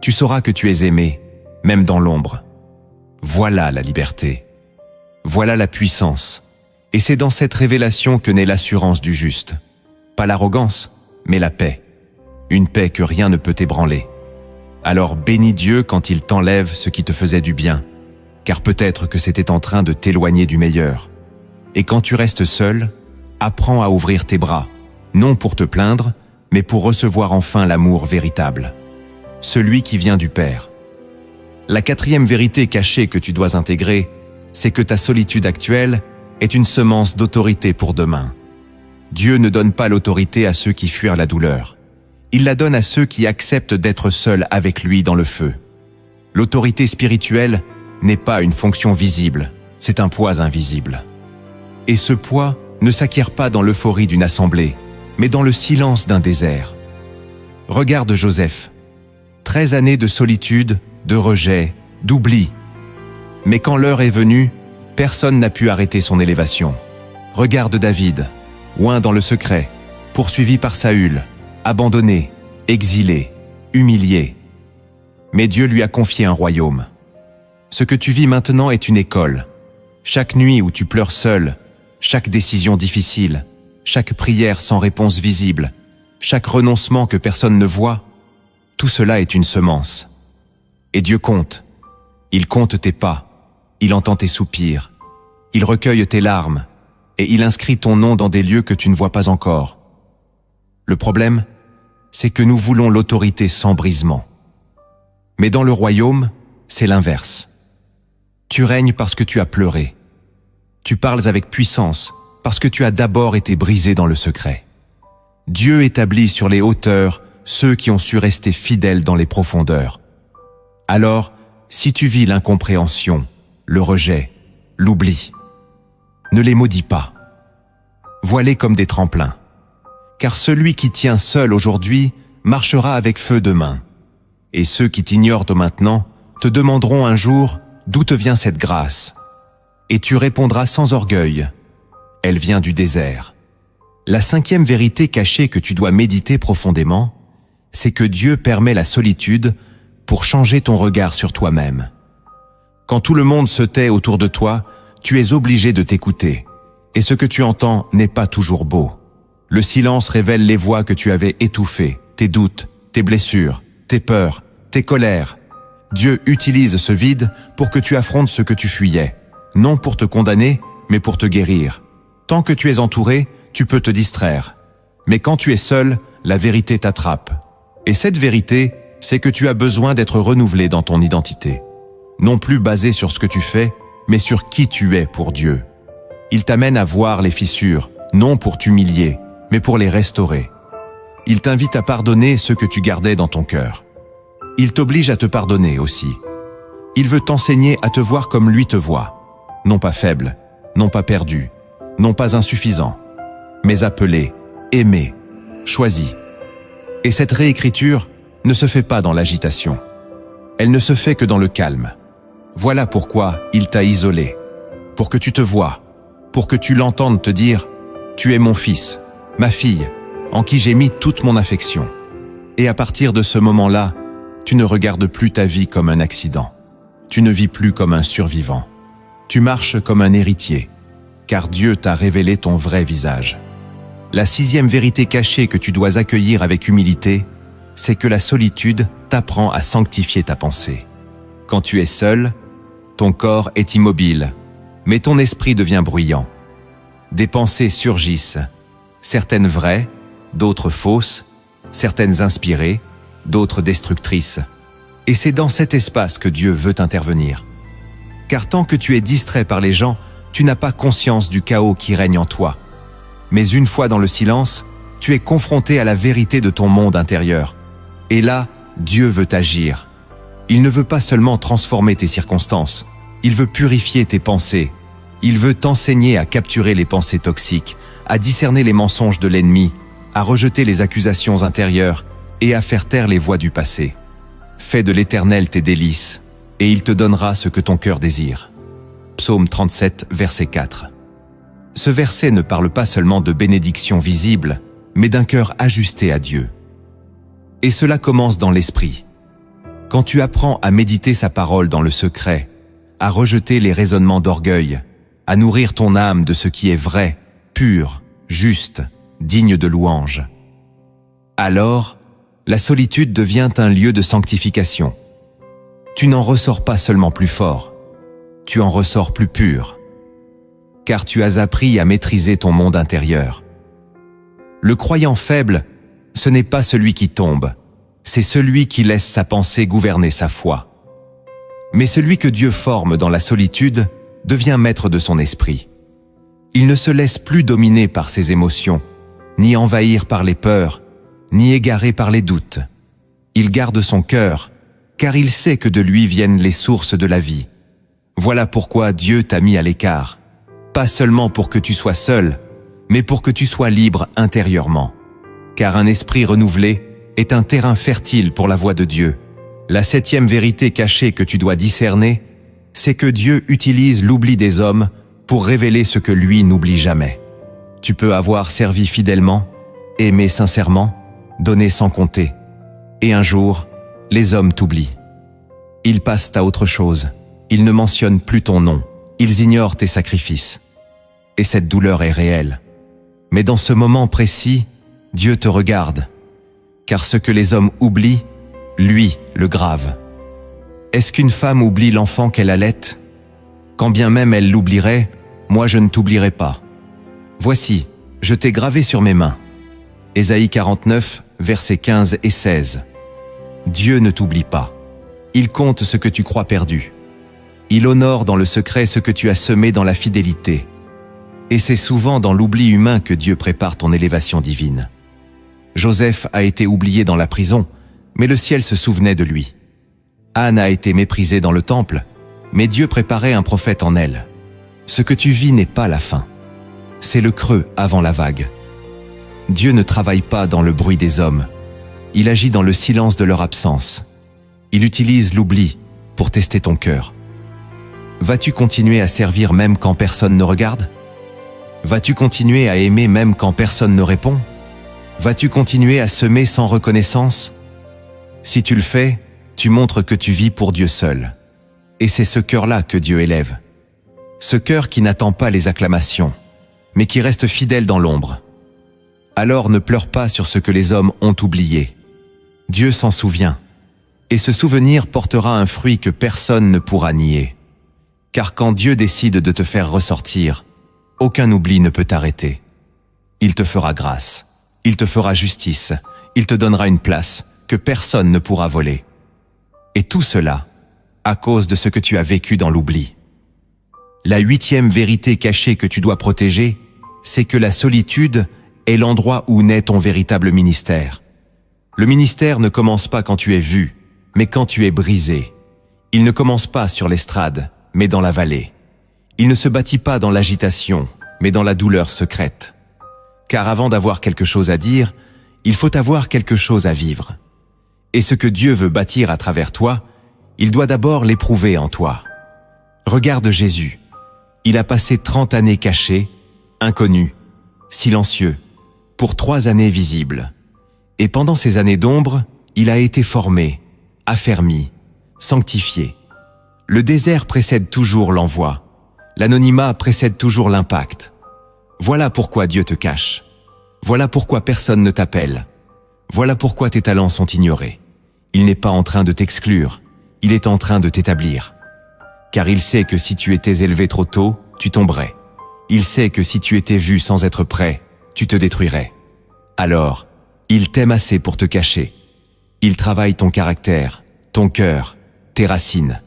Tu sauras que tu es aimé, même dans l'ombre. Voilà la liberté. Voilà la puissance. Et c'est dans cette révélation que naît l'assurance du juste. Pas l'arrogance, mais la paix. Une paix que rien ne peut ébranler. Alors bénis Dieu quand il t'enlève ce qui te faisait du bien, car peut-être que c'était en train de t'éloigner du meilleur. Et quand tu restes seul, apprends à ouvrir tes bras, non pour te plaindre, mais pour recevoir enfin l'amour véritable, celui qui vient du Père. La quatrième vérité cachée que tu dois intégrer, c'est que ta solitude actuelle est une semence d'autorité pour demain. Dieu ne donne pas l'autorité à ceux qui fuient la douleur. Il la donne à ceux qui acceptent d'être seuls avec lui dans le feu. L'autorité spirituelle n'est pas une fonction visible, c'est un poids invisible. Et ce poids ne s'acquiert pas dans l'euphorie d'une assemblée, mais dans le silence d'un désert. Regarde Joseph. 13 années de solitude, de rejet, d'oubli. Mais quand l'heure est venue, personne n'a pu arrêter son élévation. Regarde David, oint dans le secret, poursuivi par Saül, abandonné, exilé, humilié. Mais Dieu lui a confié un royaume. Ce que tu vis maintenant est une école. Chaque nuit où tu pleures seul, chaque décision difficile, chaque prière sans réponse visible, chaque renoncement que personne ne voit, tout cela est une semence. Et Dieu compte. Il compte tes pas, il entend tes soupirs, il recueille tes larmes, et il inscrit ton nom dans des lieux que tu ne vois pas encore. Le problème, c'est que nous voulons l'autorité sans brisement. Mais dans le royaume, c'est l'inverse. Tu règnes parce que tu as pleuré. Tu parles avec puissance parce que tu as d'abord été brisé dans le secret. Dieu établit sur les hauteurs ceux qui ont su rester fidèles dans les profondeurs. Alors, si tu vis l'incompréhension, le rejet, l'oubli, ne les maudis pas. Vois-les comme des tremplins. Car celui qui tient seul aujourd'hui marchera avec feu demain. Et ceux qui t'ignorent de maintenant te demanderont un jour d'où te vient cette grâce. Et tu répondras sans orgueil. Elle vient du désert. La cinquième vérité cachée que tu dois méditer profondément, c'est que Dieu permet la solitude pour changer ton regard sur toi-même. Quand tout le monde se tait autour de toi, tu es obligé de t'écouter. Et ce que tu entends n'est pas toujours beau. Le silence révèle les voix que tu avais étouffées, tes doutes, tes blessures, tes peurs, tes colères. Dieu utilise ce vide pour que tu affrontes ce que tu fuyais, non pour te condamner, mais pour te guérir. Tant que tu es entouré, tu peux te distraire. Mais quand tu es seul, la vérité t'attrape. Et cette vérité, c'est que tu as besoin d'être renouvelé dans ton identité. Non plus basé sur ce que tu fais, mais sur qui tu es pour Dieu. Il t'amène à voir les fissures, non pour t'humilier, mais pour les restaurer. Il t'invite à pardonner ce que tu gardais dans ton cœur. Il t'oblige à te pardonner aussi. Il veut t'enseigner à te voir comme lui te voit, non pas faible, non pas perdu, non pas insuffisant, mais appelé, aimé, choisi. Et cette réécriture ne se fait pas dans l'agitation. Elle ne se fait que dans le calme. Voilà pourquoi il t'a isolé, pour que tu te vois, pour que tu l'entendes te dire « Tu es mon fils, ma fille, en qui j'ai mis toute mon affection. » Et à partir de ce moment-là, tu ne regardes plus ta vie comme un accident. Tu ne vis plus comme un survivant. Tu marches comme un héritier, car Dieu t'a révélé ton vrai visage. La 6e vérité cachée que tu dois accueillir avec humilité, c'est que la solitude t'apprend à sanctifier ta pensée. Quand tu es seul, ton corps est immobile, mais ton esprit devient bruyant. Des pensées surgissent, certaines vraies, d'autres fausses, certaines inspirées, d'autres destructrices. Et c'est dans cet espace que Dieu veut intervenir. Car tant que tu es distrait par les gens, tu n'as pas conscience du chaos qui règne en toi. Mais une fois dans le silence, tu es confronté à la vérité de ton monde intérieur. Et là, Dieu veut agir. Il ne veut pas seulement transformer tes circonstances, il veut purifier tes pensées. Il veut t'enseigner à capturer les pensées toxiques, à discerner les mensonges de l'ennemi, à rejeter les accusations intérieures et à faire taire les voix du passé. Fais de l'Éternel tes délices, et il te donnera ce que ton cœur désire. Psaume 37, verset 4. Ce verset ne parle pas seulement de bénédiction visible, mais d'un cœur ajusté à Dieu. Et cela commence dans l'esprit. Quand tu apprends à méditer sa parole dans le secret, à rejeter les raisonnements d'orgueil, à nourrir ton âme de ce qui est vrai, pur, juste, digne de louange. Alors, la solitude devient un lieu de sanctification. Tu n'en ressors pas seulement plus fort, tu en ressors plus pur, car tu as appris à maîtriser ton monde intérieur. Le croyant faible, ce n'est pas celui qui tombe, c'est celui qui laisse sa pensée gouverner sa foi. Mais celui que Dieu forme dans la solitude devient maître de son esprit. Il ne se laisse plus dominer par ses émotions, ni envahir par les peurs, ni égaré par les doutes. Il garde son cœur, car il sait que de lui viennent les sources de la vie. Voilà pourquoi Dieu t'a mis à l'écart, pas seulement pour que tu sois seul, mais pour que tu sois libre intérieurement. Car un esprit renouvelé est un terrain fertile pour la voix de Dieu. La 7e vérité cachée que tu dois discerner, c'est que Dieu utilise l'oubli des hommes pour révéler ce que lui n'oublie jamais. Tu peux avoir servi fidèlement, aimé sincèrement, donné sans compter. Et un jour, les hommes t'oublient. Ils passent à autre chose. Ils ne mentionnent plus ton nom. Ils ignorent tes sacrifices. Et cette douleur est réelle. Mais dans ce moment précis, Dieu te regarde. Car ce que les hommes oublient, lui le grave. Est-ce qu'une femme oublie l'enfant qu'elle allait? Quand bien même elle l'oublierait, moi je ne t'oublierai pas. Voici, je t'ai gravé sur mes mains. Ésaïe 49, versets 15 et 16. Dieu ne t'oublie pas. Il compte ce que tu crois perdu. Il honore dans le secret ce que tu as semé dans la fidélité. Et c'est souvent dans l'oubli humain que Dieu prépare ton élévation divine. Joseph a été oublié dans la prison, mais le ciel se souvenait de lui. Anne a été méprisée dans le temple, mais Dieu préparait un prophète en elle. Ce que tu vis n'est pas la fin. C'est le creux avant la vague. Dieu ne travaille pas dans le bruit des hommes. Il agit dans le silence de leur absence. Il utilise l'oubli pour tester ton cœur. Vas-tu continuer à servir même quand personne ne regarde? Vas-tu continuer à aimer même quand personne ne répond? Vas-tu continuer à semer sans reconnaissance? Si tu le fais, tu montres que tu vis pour Dieu seul. Et c'est ce cœur-là que Dieu élève. Ce cœur qui n'attend pas les acclamations, mais qui reste fidèle dans l'ombre. Alors ne pleure pas sur ce que les hommes ont oublié. Dieu s'en souvient, et ce souvenir portera un fruit que personne ne pourra nier. Car quand Dieu décide de te faire ressortir, aucun oubli ne peut t'arrêter. Il te fera grâce, il te fera justice, il te donnera une place que personne ne pourra voler. Et tout cela, à cause de ce que tu as vécu dans l'oubli. La 8e vérité cachée que tu dois protéger, c'est que la solitude est l'endroit où naît ton véritable ministère. Le ministère ne commence pas quand tu es vu, mais quand tu es brisé. Il ne commence pas sur l'estrade, mais dans la vallée. Il ne se bâtit pas dans l'agitation, mais dans la douleur secrète. Car avant d'avoir quelque chose à dire, il faut avoir quelque chose à vivre. Et ce que Dieu veut bâtir à travers toi, il doit d'abord l'éprouver en toi. Regarde Jésus. Il a passé 30 années caché, inconnu, silencieux, pour 3 années visibles. Et pendant ces années d'ombre, il a été formé, affermi, sanctifié. Le désert précède toujours l'envoi. L'anonymat précède toujours l'impact. Voilà pourquoi Dieu te cache. Voilà pourquoi personne ne t'appelle. Voilà pourquoi tes talents sont ignorés. Il n'est pas en train de t'exclure, il est en train de t'établir. Car il sait que si tu étais élevé trop tôt, tu tomberais. Il sait que si tu étais vu sans être prêt, tu te détruirais. Alors, il t'aime assez pour te cacher. Il travaille ton caractère, ton cœur, tes racines.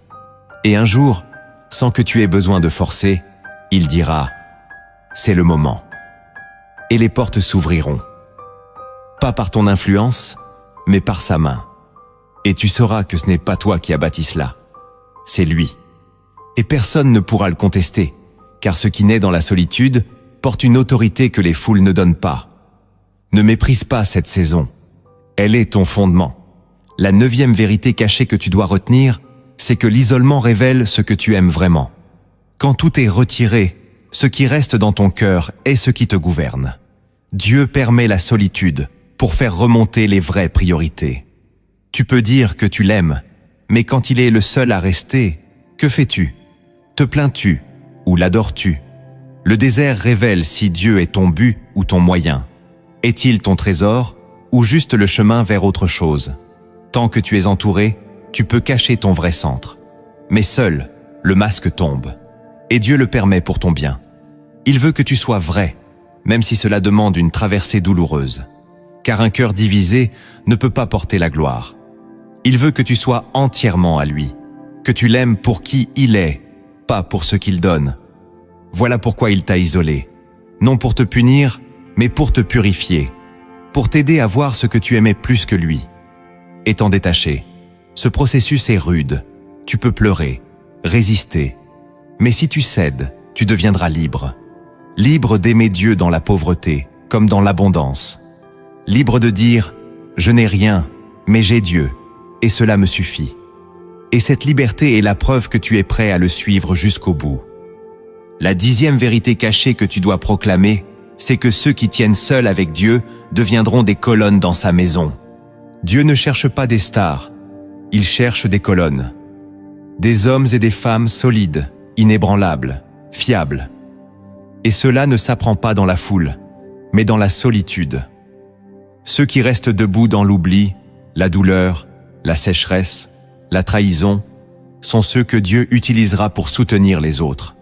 Et un jour, sans que tu aies besoin de forcer, il dira « C'est le moment ». Et les portes s'ouvriront. Pas par ton influence, mais par sa main. Et tu sauras que ce n'est pas toi qui as bâti cela. C'est lui. Et personne ne pourra le contester, car ce qui naît dans la solitude porte une autorité que les foules ne donnent pas. Ne méprise pas cette saison. Elle est ton fondement. La 9e vérité cachée que tu dois retenir, c'est que l'isolement révèle ce que tu aimes vraiment. Quand tout est retiré, ce qui reste dans ton cœur est ce qui te gouverne. Dieu permet la solitude pour faire remonter les vraies priorités. Tu peux dire que tu l'aimes, mais quand il est le seul à rester, que fais-tu? Te plains-tu ou l'adores-tu? Le désert révèle si Dieu est ton but ou ton moyen. Est-il ton trésor ou juste le chemin vers autre chose? Tant que tu es entouré, tu peux cacher ton vrai centre. Mais seul, le masque tombe. Et Dieu le permet pour ton bien. Il veut que tu sois vrai, même si cela demande une traversée douloureuse. Car un cœur divisé ne peut pas porter la gloire. Il veut que tu sois entièrement à lui, que tu l'aimes pour qui il est, pas pour ce qu'il donne. Voilà pourquoi il t'a isolé, non pour te punir, mais pour te purifier, pour t'aider à voir ce que tu aimais plus que lui. Étant détaché, ce processus est rude, tu peux pleurer, résister, mais si tu cèdes, tu deviendras libre. Libre d'aimer Dieu dans la pauvreté, comme dans l'abondance. Libre de dire « Je n'ai rien, mais j'ai Dieu, et cela me suffit ». Et cette liberté est la preuve que tu es prêt à le suivre jusqu'au bout. La 10e vérité cachée que tu dois proclamer, c'est que ceux qui tiennent seuls avec Dieu deviendront des colonnes dans sa maison. Dieu ne cherche pas des stars, il cherche des colonnes. Des hommes et des femmes solides, inébranlables, fiables. Et cela ne s'apprend pas dans la foule, mais dans la solitude. Ceux qui restent debout dans l'oubli, la douleur, la sécheresse, la trahison, sont ceux que Dieu utilisera pour soutenir les autres.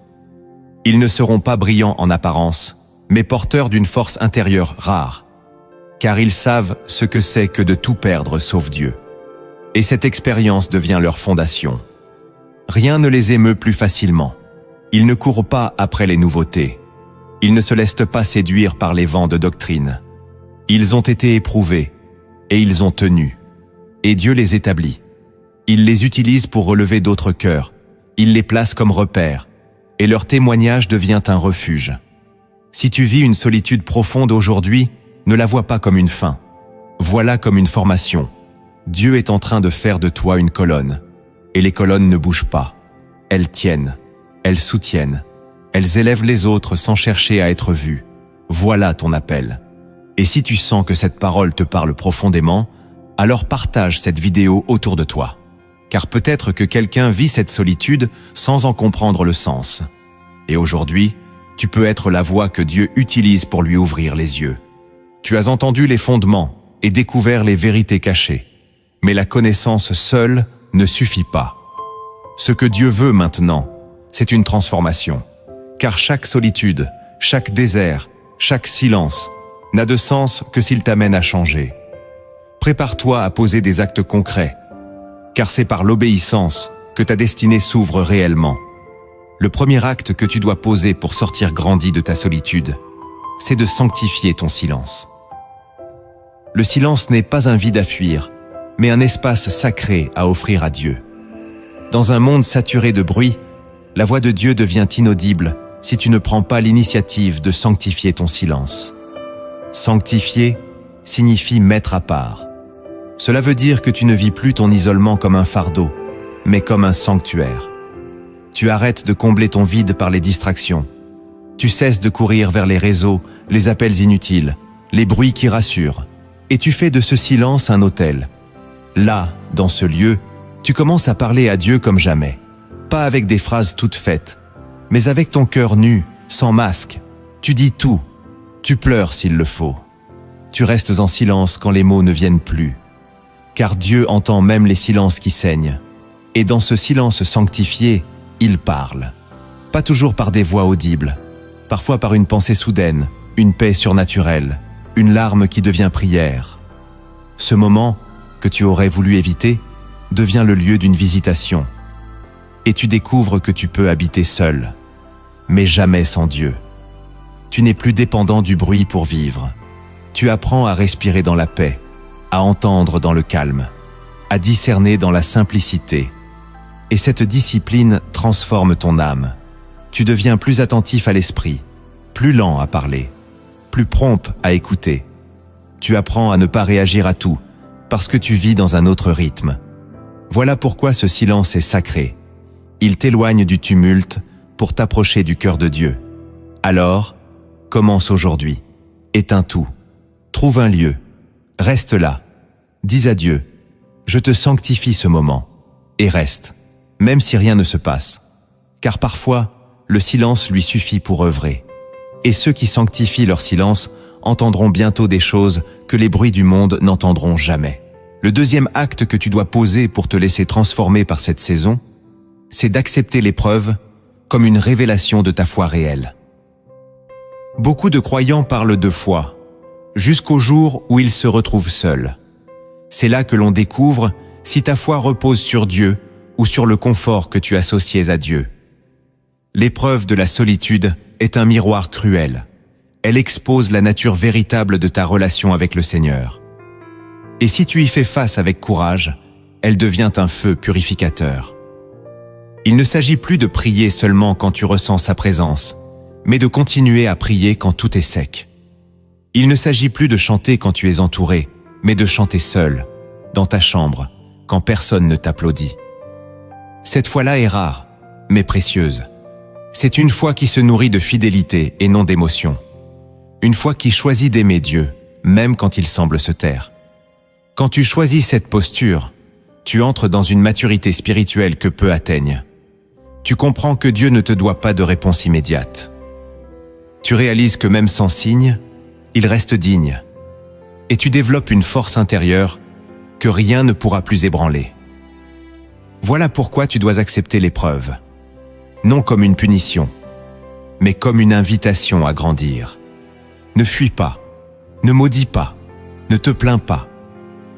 Ils ne seront pas brillants en apparence, mais porteurs d'une force intérieure rare, car ils savent ce que c'est que de tout perdre sauf Dieu. Et cette expérience devient leur fondation. Rien ne les émeut plus facilement. Ils ne courent pas après les nouveautés. Ils ne se laissent pas séduire par les vents de doctrine. Ils ont été éprouvés, et ils ont tenu. Et Dieu les établit. Il les utilise pour relever d'autres cœurs. Il les place comme repères, et leur témoignage devient un refuge. Si tu vis une solitude profonde aujourd'hui, ne la vois pas comme une fin. Vois-la comme une formation. Dieu est en train de faire de toi une colonne. Et les colonnes ne bougent pas. Elles tiennent, elles soutiennent, elles élèvent les autres sans chercher à être vues. Voilà ton appel. Et si tu sens que cette parole te parle profondément, alors partage cette vidéo autour de toi. Car peut-être que quelqu'un vit cette solitude sans en comprendre le sens. Et aujourd'hui, tu peux être la voix que Dieu utilise pour lui ouvrir les yeux. Tu as entendu les fondements et découvert les vérités cachées. Mais la connaissance seule ne suffit pas. Ce que Dieu veut maintenant, c'est une transformation. Car chaque solitude, chaque désert, chaque silence n'a de sens que s'il t'amène à changer. Prépare-toi à poser des actes concrets, car c'est par l'obéissance que ta destinée s'ouvre réellement. Le premier acte que tu dois poser pour sortir grandi de ta solitude, c'est de sanctifier ton silence. Le silence n'est pas un vide à fuir, mais un espace sacré à offrir à Dieu. Dans un monde saturé de bruit, la voix de Dieu devient inaudible si tu ne prends pas l'initiative de sanctifier ton silence. Sanctifier signifie mettre à part. Cela veut dire que tu ne vis plus ton isolement comme un fardeau, mais comme un sanctuaire. Tu arrêtes de combler ton vide par les distractions. Tu cesses de courir vers les réseaux, les appels inutiles, les bruits qui rassurent, et tu fais de ce silence un autel. Là, dans ce lieu, tu commences à parler à Dieu comme jamais. Pas avec des phrases toutes faites, mais avec ton cœur nu, sans masque. Tu dis tout. Tu pleures s'il le faut. Tu restes en silence quand les mots ne viennent plus. Car Dieu entend même les silences qui saignent. Et dans ce silence sanctifié, il parle. Pas toujours par des voix audibles, parfois par une pensée soudaine, une paix surnaturelle, une larme qui devient prière. Ce moment, que tu aurais voulu éviter, devient le lieu d'une visitation. Et tu découvres que tu peux habiter seul, mais jamais sans Dieu. Tu n'es plus dépendant du bruit pour vivre. Tu apprends à respirer dans la paix, à entendre dans le calme, à discerner dans la simplicité. Et cette discipline transforme ton âme. Tu deviens plus attentif à l'esprit, plus lent à parler, plus prompt à écouter. Tu apprends à ne pas réagir à tout, parce que tu vis dans un autre rythme. Voilà pourquoi ce silence est sacré. Il t'éloigne du tumulte pour t'approcher du cœur de Dieu. Alors, commence aujourd'hui. Éteins tout. Trouve un lieu. Reste là. Dis à Dieu, je te sanctifie ce moment. Et reste, même si rien ne se passe. Car parfois, le silence lui suffit pour œuvrer. Et ceux qui sanctifient leur silence entendront bientôt des choses que les bruits du monde n'entendront jamais. Le deuxième acte que tu dois poser pour te laisser transformer par cette saison, c'est d'accepter l'épreuve comme une révélation de ta foi réelle. Beaucoup de croyants parlent de foi, jusqu'au jour où ils se retrouvent seuls. C'est là que l'on découvre si ta foi repose sur Dieu ou sur le confort que tu associes à Dieu. L'épreuve de la solitude est un miroir cruel. Elle expose la nature véritable de ta relation avec le Seigneur. Et si tu y fais face avec courage, elle devient un feu purificateur. Il ne s'agit plus de prier seulement quand tu ressens sa présence, mais de continuer à prier quand tout est sec. Il ne s'agit plus de chanter quand tu es entouré, mais de chanter seul, dans ta chambre, quand personne ne t'applaudit. Cette foi-là est rare, mais précieuse. C'est une foi qui se nourrit de fidélité et non d'émotion. Une foi qui choisit d'aimer Dieu, même quand il semble se taire. Quand tu choisis cette posture, tu entres dans une maturité spirituelle que peu atteignent. Tu comprends que Dieu ne te doit pas de réponse immédiate. Tu réalises que même sans signe, il reste digne. Et tu développes une force intérieure que rien ne pourra plus ébranler. Voilà pourquoi tu dois accepter l'épreuve. Non comme une punition, mais comme une invitation à grandir. Ne fuis pas, ne maudis pas, ne te plains pas.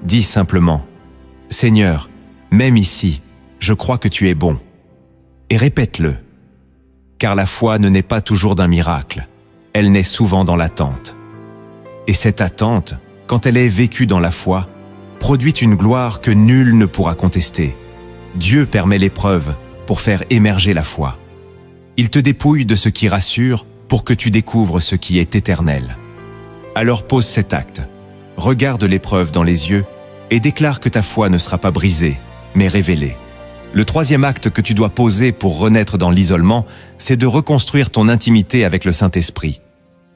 Dis simplement, « Seigneur, même ici, je crois que tu es bon. » Et répète-le. Car la foi ne naît pas toujours d'un miracle, elle naît souvent dans l'attente. Et cette attente, quand elle est vécue dans la foi, produit une gloire que nul ne pourra contester. Dieu permet l'épreuve pour faire émerger la foi. Il te dépouille de ce qui rassure pour que tu découvres ce qui est éternel. Alors pose cet acte, regarde l'épreuve dans les yeux et déclare que ta foi ne sera pas brisée, mais révélée. Le troisième acte que tu dois poser pour renaître dans l'isolement, c'est de reconstruire ton intimité avec le Saint-Esprit.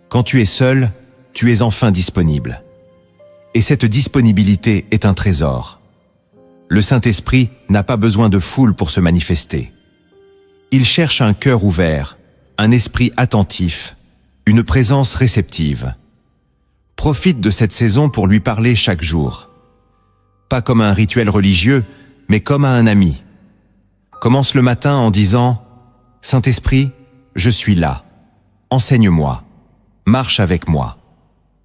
Quand tu es seul, tu es enfin disponible. Et cette disponibilité est un trésor. Le Saint-Esprit n'a pas besoin de foule pour se manifester. Il cherche un cœur ouvert, un esprit attentif, une présence réceptive. Profite de cette saison pour lui parler chaque jour. Pas comme un rituel religieux, mais comme à un ami. Commence le matin en disant « Saint-Esprit, je suis là. Enseigne-moi. Marche avec moi. »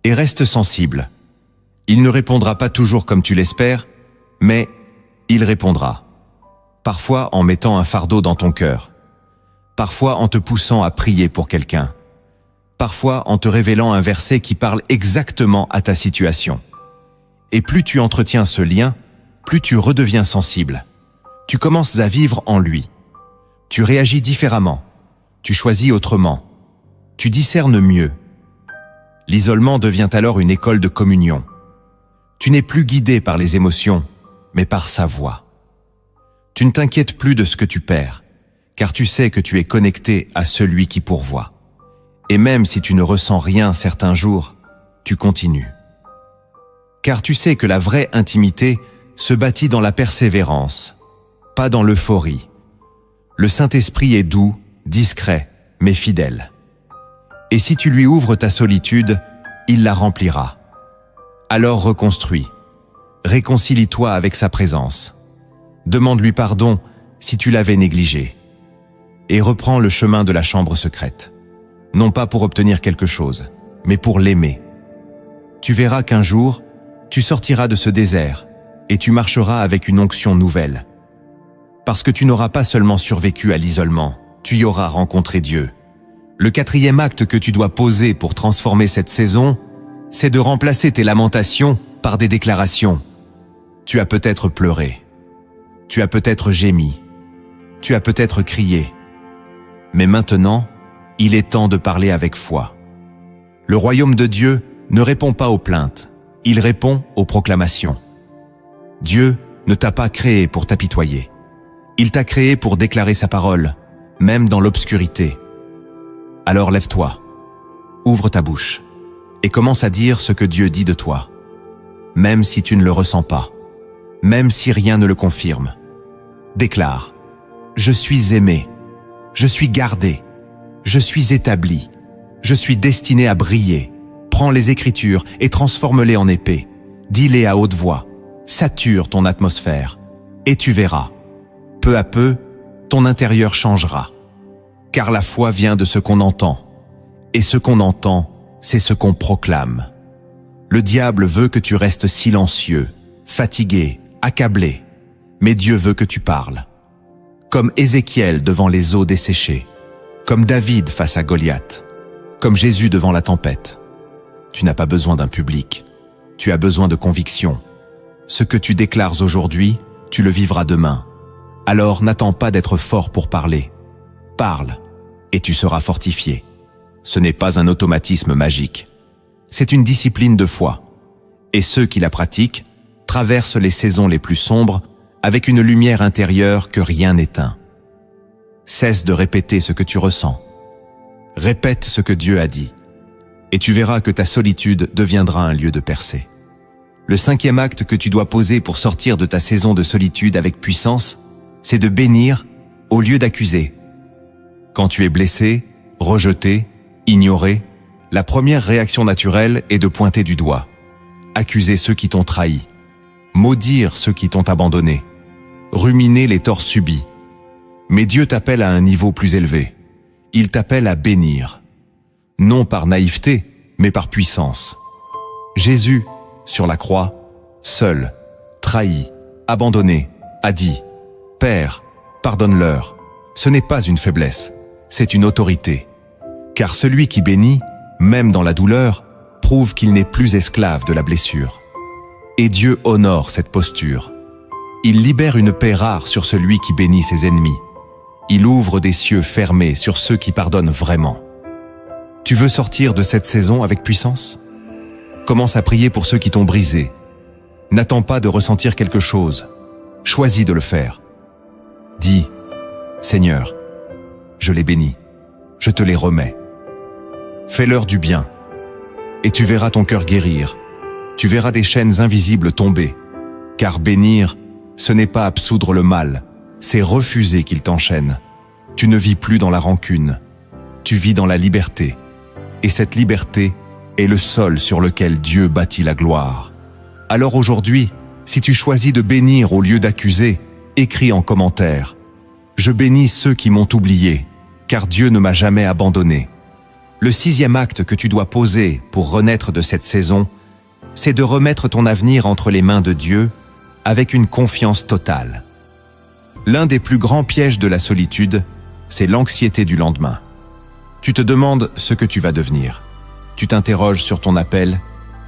Et reste sensible. Il ne répondra pas toujours comme tu l'espères, mais il répondra. Parfois en mettant un fardeau dans ton cœur. Parfois en te poussant à prier pour quelqu'un. Parfois en te révélant un verset qui parle exactement à ta situation. Et plus tu entretiens ce lien, plus tu redeviens sensible. Tu commences à vivre en lui. Tu réagis différemment. Tu choisis autrement. Tu discernes mieux. L'isolement devient alors une école de communion. Tu n'es plus guidé par les émotions, mais par sa voix. Tu ne t'inquiètes plus de ce que tu perds, car tu sais que tu es connecté à celui qui pourvoit. Et même si tu ne ressens rien certains jours, tu continues. Car tu sais que la vraie intimité se bâtit dans la persévérance, pas dans l'euphorie. Le Saint-Esprit est doux, discret, mais fidèle. Et si tu lui ouvres ta solitude, il la remplira. Alors reconstruis. Réconcilie-toi avec sa présence. Demande-lui pardon si tu l'avais négligé. Et reprends le chemin de la chambre secrète. Non pas pour obtenir quelque chose, mais pour l'aimer. Tu verras qu'un jour, tu sortiras de ce désert et tu marcheras avec une onction nouvelle. Parce que tu n'auras pas seulement survécu à l'isolement, tu y auras rencontré Dieu. Le 4e acte que tu dois poser pour transformer cette saison, c'est de remplacer tes lamentations par des déclarations. Tu as peut-être pleuré. Tu as peut-être gémi. Tu as peut-être crié. Mais maintenant, il est temps de parler avec foi. Le royaume de Dieu ne répond pas aux plaintes, il répond aux proclamations. Dieu ne t'a pas créé pour t'apitoyer. Il t'a créé pour déclarer sa parole, même dans l'obscurité. Alors lève-toi, ouvre ta bouche et commence à dire ce que Dieu dit de toi, même si tu ne le ressens pas, même si rien ne le confirme. Déclare, je suis aimé, je suis gardé, je suis établi, je suis destiné à briller. Prends les Écritures et transforme-les en épée. Dis-les à haute voix, sature ton atmosphère, et tu verras. Peu à peu, ton intérieur changera. Car la foi vient de ce qu'on entend. Et ce qu'on entend, c'est ce qu'on proclame. Le diable veut que tu restes silencieux, fatigué, accablé. Mais Dieu veut que tu parles. Comme Ézéchiel devant les eaux desséchées. Comme David face à Goliath. Comme Jésus devant la tempête. Tu n'as pas besoin d'un public. Tu as besoin de conviction. Ce que tu déclares aujourd'hui, tu le vivras demain. Alors n'attends pas d'être fort pour parler. Parle, et tu seras fortifié. Ce n'est pas un automatisme magique. C'est une discipline de foi. Et ceux qui la pratiquent traversent les saisons les plus sombres avec une lumière intérieure que rien n'éteint. Cesse de répéter ce que tu ressens. Répète ce que Dieu a dit. Et tu verras que ta solitude deviendra un lieu de percée. Le 5e acte que tu dois poser pour sortir de ta saison de solitude avec puissance, c'est de bénir au lieu d'accuser. Quand tu es blessé, rejeté, ignoré, la première réaction naturelle est de pointer du doigt. Accuser ceux qui t'ont trahi. Maudire ceux qui t'ont abandonné. Ruminer les torts subis. Mais Dieu t'appelle à un niveau plus élevé. Il t'appelle à bénir. Non par naïveté, mais par puissance. Jésus, sur la croix, seul, trahi, abandonné, a dit « Père, pardonne-leur ». Ce n'est pas une faiblesse, c'est une autorité. Car celui qui bénit, même dans la douleur, prouve qu'il n'est plus esclave de la blessure. Et Dieu honore cette posture. Il libère une paix rare sur celui qui bénit ses ennemis. Il ouvre des cieux fermés sur ceux qui pardonnent vraiment. Tu veux sortir de cette saison avec puissance ? Commence à prier pour ceux qui t'ont brisé. N'attends pas de ressentir quelque chose. Choisis de le faire. Dis, Seigneur, je les bénis, je te les remets. Fais-leur du bien, et tu verras ton cœur guérir. Tu verras des chaînes invisibles tomber. Car bénir, ce n'est pas absoudre le mal, c'est refuser qu'il t'enchaîne. Tu ne vis plus dans la rancune, tu vis dans la liberté. Et cette liberté est le sol sur lequel Dieu bâtit la gloire. Alors aujourd'hui, si tu choisis de bénir au lieu d'accuser, écris en commentaire « Je bénis ceux qui m'ont oublié, car Dieu ne m'a jamais abandonné ». Le 6e acte que tu dois poser pour renaître de cette saison, c'est de remettre ton avenir entre les mains de Dieu avec une confiance totale. L'un des plus grands pièges de la solitude, c'est l'anxiété du lendemain. Tu te demandes ce que tu vas devenir. Tu t'interroges sur ton appel,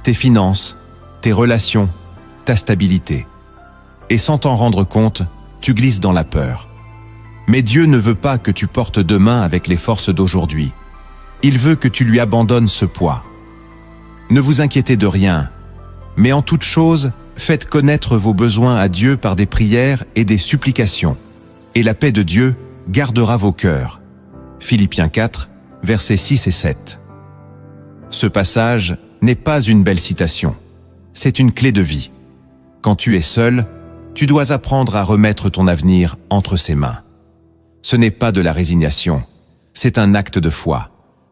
tes finances, tes relations, ta stabilité. Et sans t'en rendre compte, tu glisses dans la peur. Mais Dieu ne veut pas que tu portes demain avec les forces d'aujourd'hui. Il veut que tu lui abandonnes ce poids. Ne vous inquiétez de rien, mais en toute chose, faites connaître vos besoins à Dieu par des prières et des supplications, et la paix de Dieu gardera vos cœurs. Philippiens 4, versets 6 et 7. Ce passage n'est pas une belle citation, c'est une clé de vie. Quand tu es seul, tu dois apprendre à remettre ton avenir entre ses mains. Ce n'est pas de la résignation, c'est un acte de foi.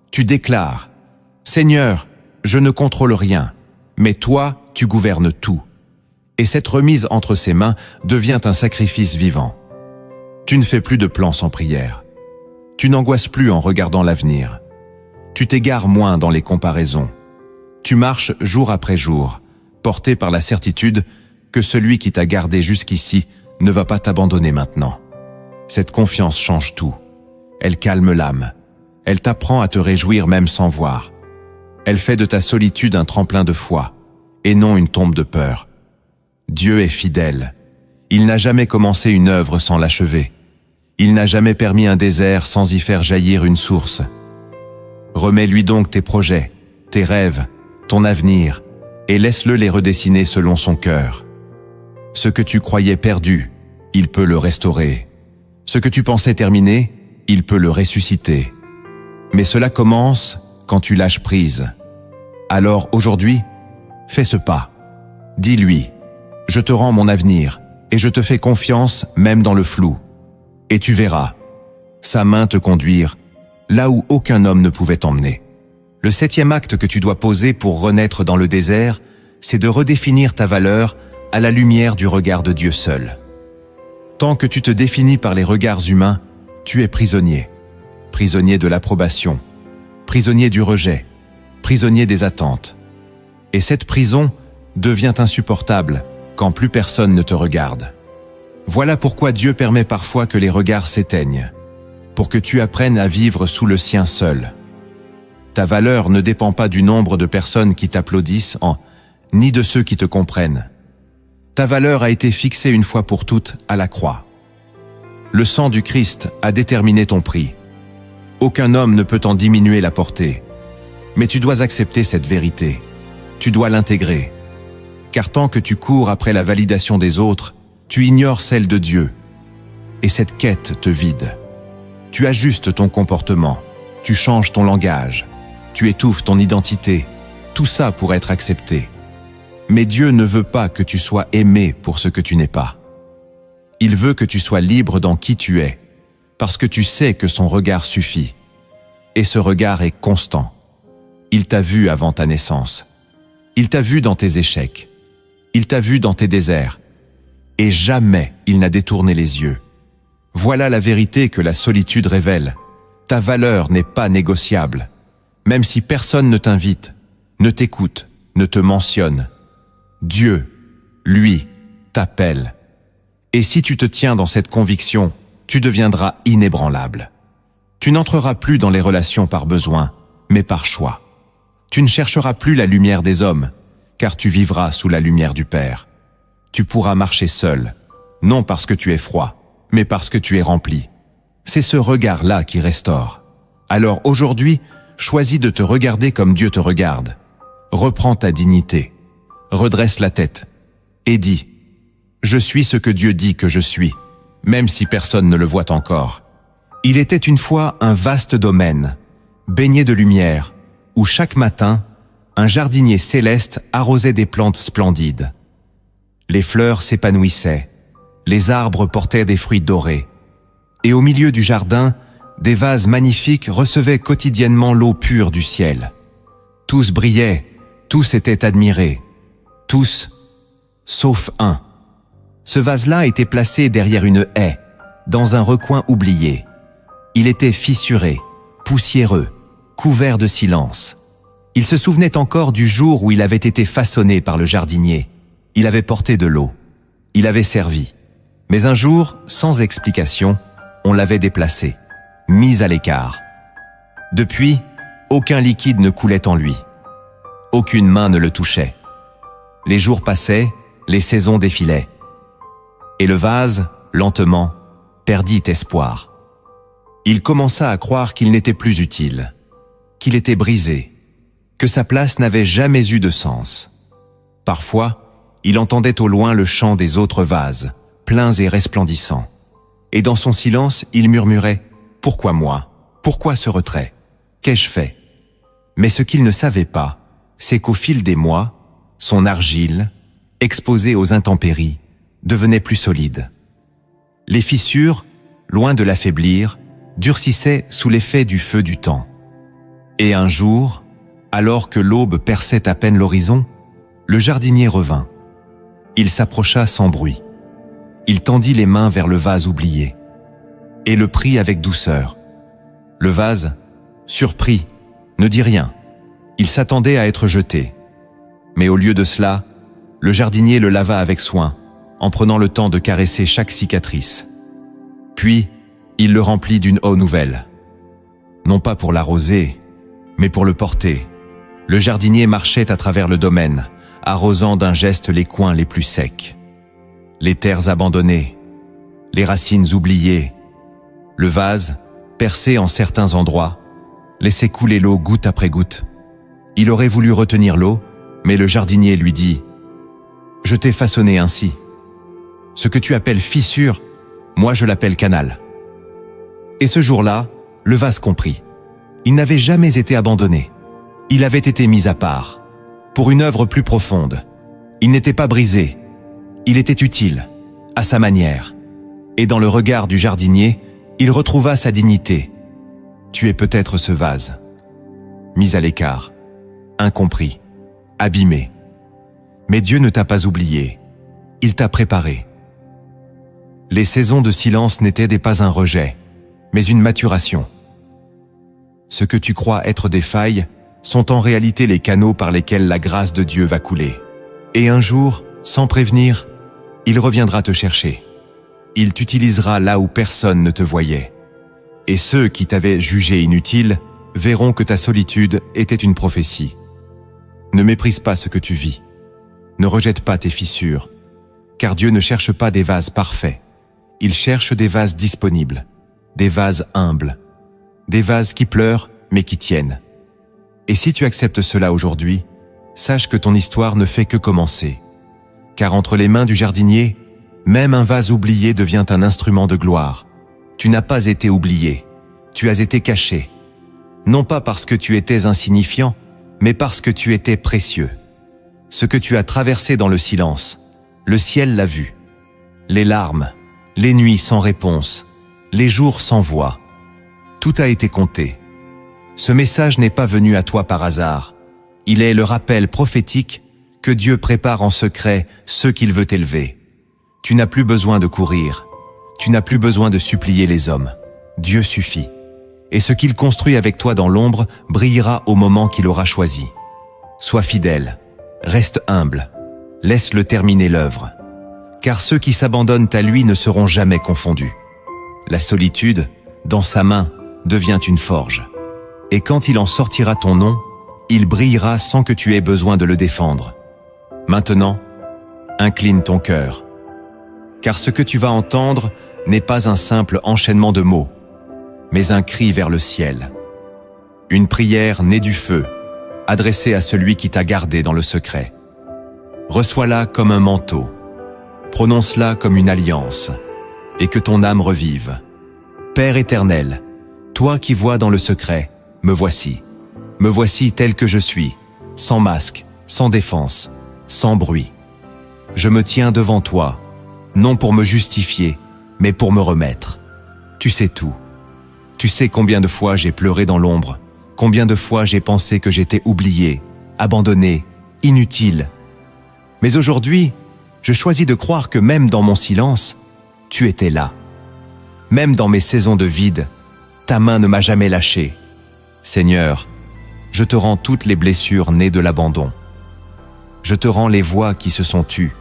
Tu déclares « Seigneur, je ne contrôle rien, mais toi, tu gouvernes tout. » Et cette remise entre ses mains devient un sacrifice vivant. Tu ne fais plus de plans sans prière. Tu n'angoisses plus en regardant l'avenir. Tu t'égares moins dans les comparaisons. Tu marches jour après jour, porté par la certitude que celui qui t'a gardé jusqu'ici ne va pas t'abandonner maintenant. Cette confiance change tout. Elle calme l'âme. Elle t'apprend à te réjouir même sans voir. Elle fait de ta solitude un tremplin de foi, et non une tombe de peur. Dieu est fidèle. Il n'a jamais commencé une œuvre sans l'achever. Il n'a jamais permis un désert sans y faire jaillir une source. Remets-lui donc tes projets, tes rêves, ton avenir, et laisse-le les redessiner selon son cœur. Ce que tu croyais perdu, il peut le restaurer. Ce que tu pensais terminé, il peut le ressusciter. Mais cela commence quand tu lâches prise. Alors aujourd'hui, fais ce pas. Dis-lui, je te rends mon avenir et je te fais confiance même dans le flou. Et tu verras, sa main te conduire là où aucun homme ne pouvait t'emmener. Le 7e acte que tu dois poser pour renaître dans le désert, c'est de redéfinir ta valeur à la lumière du regard de Dieu seul. Tant que tu te définis par les regards humains, tu es prisonnier. Prisonnier de l'approbation, prisonnier du rejet, prisonnier des attentes. Et cette prison devient insupportable quand plus personne ne te regarde. Voilà pourquoi Dieu permet parfois que les regards s'éteignent, pour que tu apprennes à vivre sous le sien seul. Ta valeur ne dépend pas du nombre de personnes qui t'applaudissent, ni de ceux qui te comprennent. Ta valeur a été fixée une fois pour toutes à la croix. Le sang du Christ a déterminé ton prix. Aucun homme ne peut en diminuer la portée. Mais tu dois accepter cette vérité. Tu dois l'intégrer. Car tant que tu cours après la validation des autres, tu ignores celle de Dieu. Et cette quête te vide. Tu ajustes ton comportement. Tu changes ton langage. Tu étouffes ton identité. Tout ça pour être accepté. Mais Dieu ne veut pas que tu sois aimé pour ce que tu n'es pas. Il veut que tu sois libre dans qui tu es, parce que tu sais que son regard suffit. Et ce regard est constant. Il t'a vu avant ta naissance. Il t'a vu dans tes échecs. Il t'a vu dans tes déserts. Et jamais il n'a détourné les yeux. Voilà la vérité que la solitude révèle. Ta valeur n'est pas négociable. Même si personne ne t'invite, ne t'écoute, ne te mentionne. Dieu, lui, t'appelle. Et si tu te tiens dans cette conviction, tu deviendras inébranlable. Tu n'entreras plus dans les relations par besoin, mais par choix. Tu ne chercheras plus la lumière des hommes, car tu vivras sous la lumière du Père. Tu pourras marcher seul, non parce que tu es froid, mais parce que tu es rempli. C'est ce regard-là qui restaure. Alors aujourd'hui, choisis de te regarder comme Dieu te regarde. Reprends ta dignité. Redresse la tête et dis « Je suis ce que Dieu dit que je suis, même si personne ne le voit encore. » Il était une fois un vaste domaine, baigné de lumière, où chaque matin, un jardinier céleste arrosait des plantes splendides. Les fleurs s'épanouissaient, les arbres portaient des fruits dorés, et au milieu du jardin, des vases magnifiques recevaient quotidiennement l'eau pure du ciel. Tous brillaient, tous étaient admirés. Tous, sauf un. Ce vase-là était placé derrière une haie, dans un recoin oublié. Il était fissuré, poussiéreux, couvert de silence. Il se souvenait encore du jour où il avait été façonné par le jardinier. Il avait porté de l'eau. Il avait servi. Mais un jour, sans explication, on l'avait déplacé, mis à l'écart. Depuis, aucun liquide ne coulait en lui. Aucune main ne le touchait. Les jours passaient, les saisons défilaient. Et le vase, lentement, perdit espoir. Il commença à croire qu'il n'était plus utile, qu'il était brisé, que sa place n'avait jamais eu de sens. Parfois, il entendait au loin le chant des autres vases, pleins et resplendissants. Et dans son silence, il murmurait « Pourquoi moi? Pourquoi ce retrait? Qu'ai-je fait ?» Mais ce qu'il ne savait pas, c'est qu'au fil des mois, son argile, exposée aux intempéries, devenait plus solide. Les fissures, loin de l'affaiblir, durcissaient sous l'effet du feu du temps. Et un jour, alors que l'aube perçait à peine l'horizon, le jardinier revint. Il s'approcha sans bruit. Il tendit les mains vers le vase oublié et le prit avec douceur. Le vase, surpris, ne dit rien. Il s'attendait à être jeté. Mais au lieu de cela, le jardinier le lava avec soin, en prenant le temps de caresser chaque cicatrice. Puis, il le remplit d'une eau nouvelle. Non pas pour l'arroser, mais pour le porter. Le jardinier marchait à travers le domaine, arrosant d'un geste les coins les plus secs. Les terres abandonnées, les racines oubliées, le vase, percé en certains endroits, laissait couler l'eau goutte après goutte. Il aurait voulu retenir l'eau, mais le jardinier lui dit « Je t'ai façonné ainsi. Ce que tu appelles fissure, moi je l'appelle canal. » Et ce jour-là, le vase comprit. Il n'avait jamais été abandonné. Il avait été mis à part, pour une œuvre plus profonde. Il n'était pas brisé. Il était utile, à sa manière. Et dans le regard du jardinier, il retrouva sa dignité. Tu es peut-être ce vase, mis à l'écart, incompris, abîmé. Mais Dieu ne t'a pas oublié. Il t'a préparé. Les saisons de silence n'étaient pas un rejet, mais une maturation. Ce que tu crois être des failles sont en réalité les canaux par lesquels la grâce de Dieu va couler. Et un jour, sans prévenir, il reviendra te chercher. Il t'utilisera là où personne ne te voyait. Et ceux qui t'avaient jugé inutile verront que ta solitude était une prophétie. Ne méprise pas ce que tu vis. Ne rejette pas tes fissures, car Dieu ne cherche pas des vases parfaits. Il cherche des vases disponibles, des vases humbles, des vases qui pleurent mais qui tiennent. Et si tu acceptes cela aujourd'hui, sache que ton histoire ne fait que commencer. Car entre les mains du jardinier, même un vase oublié devient un instrument de gloire. Tu n'as pas été oublié, tu as été caché. Non pas parce que tu étais insignifiant, mais parce que tu étais précieux. Ce que tu as traversé dans le silence, le ciel l'a vu. Les larmes, les nuits sans réponse, les jours sans voix. Tout a été compté. Ce message n'est pas venu à toi par hasard. Il est le rappel prophétique que Dieu prépare en secret ceux qu'il veut élever. Tu n'as plus besoin de courir. Tu n'as plus besoin de supplier les hommes. Dieu suffit. Et ce qu'il construit avec toi dans l'ombre brillera au moment qu'il aura choisi. Sois fidèle. Reste humble. Laisse-le terminer l'œuvre. Car ceux qui s'abandonnent à lui ne seront jamais confondus. La solitude, dans sa main, devient une forge. Et quand il en sortira ton nom, il brillera sans que tu aies besoin de le défendre. Maintenant, incline ton cœur. Car ce que tu vas entendre n'est pas un simple enchaînement de mots, mais un cri vers le ciel. Une prière née du feu, adressée à celui qui t'a gardé dans le secret. Reçois-la comme un manteau, prononce-la comme une alliance, et que ton âme revive. Père éternel, toi qui vois dans le secret, me voici tel que je suis, sans masque, sans défense, sans bruit. Je me tiens devant toi, non pour me justifier, mais pour me remettre. Tu sais tout. Tu sais combien de fois j'ai pleuré dans l'ombre, combien de fois j'ai pensé que j'étais oublié, abandonné, inutile. Mais aujourd'hui, je choisis de croire que même dans mon silence, tu étais là. Même dans mes saisons de vide, ta main ne m'a jamais lâché. Seigneur, je te rends toutes les blessures nées de l'abandon. Je te rends les voix qui se sont tues,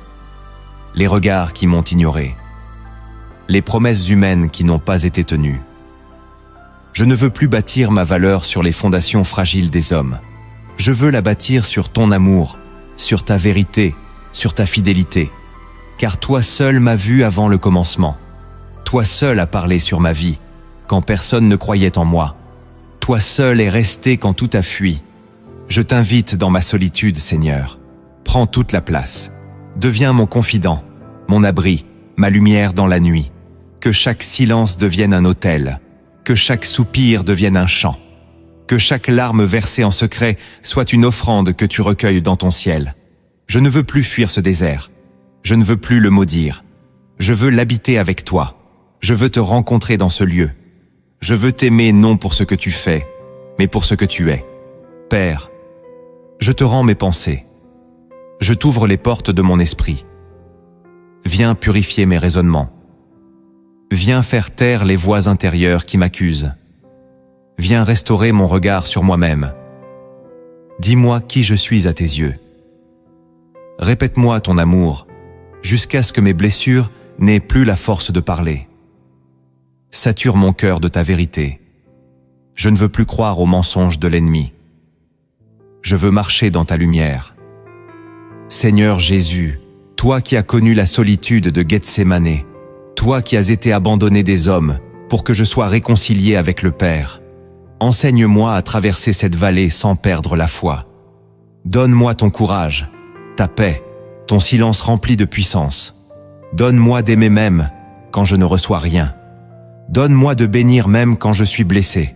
les regards qui m'ont ignoré, les promesses humaines qui n'ont pas été tenues. Je ne veux plus bâtir ma valeur sur les fondations fragiles des hommes. Je veux la bâtir sur ton amour, sur ta vérité, sur ta fidélité. Car toi seul m'as vu avant le commencement. Toi seul as parlé sur ma vie, quand personne ne croyait en moi. Toi seul es resté quand tout a fui. Je t'invite dans ma solitude, Seigneur. Prends toute la place. Deviens mon confident, mon abri, ma lumière dans la nuit. Que chaque silence devienne un autel, que chaque soupir devienne un chant, que chaque larme versée en secret soit une offrande que tu recueilles dans ton ciel. Je ne veux plus fuir ce désert. Je ne veux plus le maudire. Je veux l'habiter avec toi. Je veux te rencontrer dans ce lieu. Je veux t'aimer non pour ce que tu fais, mais pour ce que tu es. Père, je te rends mes pensées. Je t'ouvre les portes de mon esprit. Viens purifier mes raisonnements. Viens faire taire les voix intérieures qui m'accusent. Viens restaurer mon regard sur moi-même. Dis-moi qui je suis à tes yeux. Répète-moi ton amour, jusqu'à ce que mes blessures n'aient plus la force de parler. Sature mon cœur de ta vérité. Je ne veux plus croire aux mensonges de l'ennemi. Je veux marcher dans ta lumière. Seigneur Jésus, toi qui as connu la solitude de Gethsémané, toi qui as été abandonné des hommes pour que je sois réconcilié avec le Père, enseigne-moi à traverser cette vallée sans perdre la foi. Donne-moi ton courage, ta paix, ton silence rempli de puissance. Donne-moi d'aimer même quand je ne reçois rien. Donne-moi de bénir même quand je suis blessé.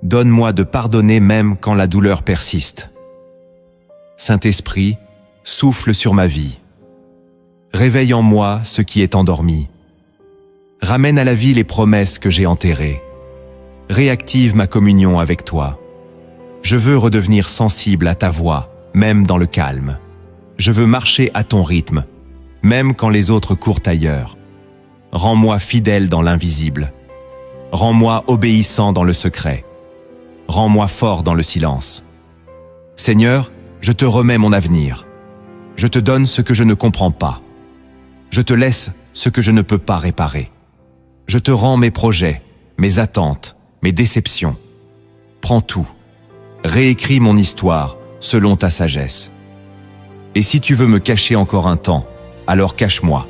Donne-moi de pardonner même quand la douleur persiste. Saint-Esprit, souffle sur ma vie. Réveille en moi ce qui est endormi. Ramène à la vie les promesses que j'ai enterrées. Réactive ma communion avec toi. Je veux redevenir sensible à ta voix, même dans le calme. Je veux marcher à ton rythme, même quand les autres courent ailleurs. Rends-moi fidèle dans l'invisible. Rends-moi obéissant dans le secret. Rends-moi fort dans le silence. Seigneur, je te remets mon avenir. Je te donne ce que je ne comprends pas. Je te laisse ce que je ne peux pas réparer. Je te rends mes projets, mes attentes, mes déceptions. Prends tout. Réécris mon histoire selon ta sagesse. Et si tu veux me cacher encore un temps, alors cache-moi.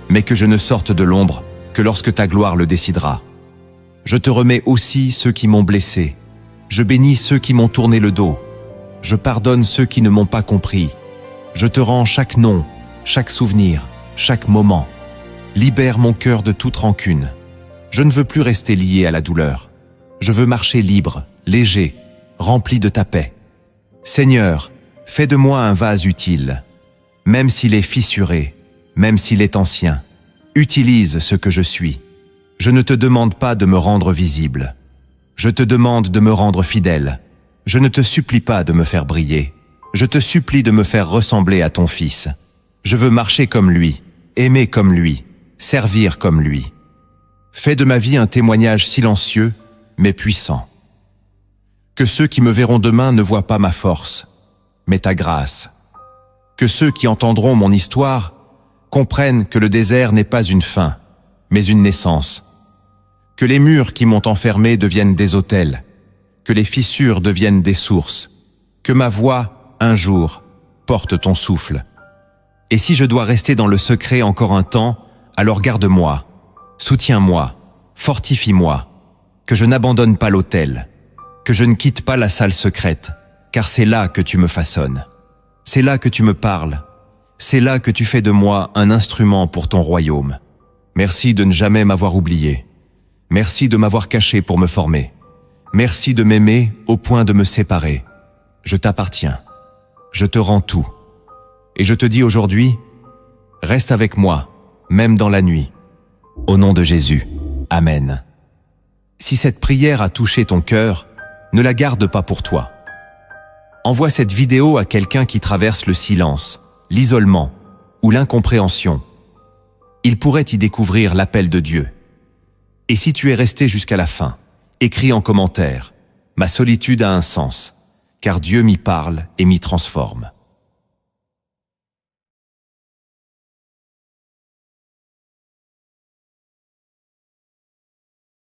Mais que je ne sorte de l'ombre que lorsque ta gloire le décidera. Je te remets aussi ceux qui m'ont blessé. Je bénis ceux qui m'ont tourné le dos. Je pardonne ceux qui ne m'ont pas compris. Je te rends chaque nom, chaque souvenir, chaque moment. Libère mon cœur de toute rancune. Je ne veux plus rester lié à la douleur. Je veux marcher libre, léger, rempli de ta paix. Seigneur, fais de moi un vase utile. Même s'il est fissuré, même s'il est ancien, utilise ce que je suis. Je ne te demande pas de me rendre visible. Je te demande de me rendre fidèle. Je ne te supplie pas de me faire briller. Je te supplie de me faire ressembler à ton Fils. Je veux marcher comme lui, aimer comme lui, servir comme lui. Fais de ma vie un témoignage silencieux, mais puissant. Que ceux qui me verront demain ne voient pas ma force, mais ta grâce. Que ceux qui entendront mon histoire comprennent que le désert n'est pas une fin, mais une naissance. Que les murs qui m'ont enfermé deviennent des autels, que les fissures deviennent des sources, que ma voix, un jour, porte ton souffle. Et si je dois rester dans le secret encore un temps, alors garde-moi, soutiens-moi, fortifie-moi, que je n'abandonne pas l'autel, que je ne quitte pas la salle secrète, car c'est là que tu me façonnes. C'est là que tu me parles, c'est là que tu fais de moi un instrument pour ton royaume. Merci de ne jamais m'avoir oublié. Merci de m'avoir caché pour me former. Merci de m'aimer au point de me séparer. Je t'appartiens. Je te rends tout. Et je te dis aujourd'hui, reste avec moi, même dans la nuit. Au nom de Jésus. Amen. Si cette prière a touché ton cœur, ne la garde pas pour toi. Envoie cette vidéo à quelqu'un qui traverse le silence, l'isolement ou l'incompréhension. Il pourrait y découvrir l'appel de Dieu. Et si tu es resté jusqu'à la fin, écris en commentaire « Ma solitude a un sens, car Dieu m'y parle et m'y transforme ».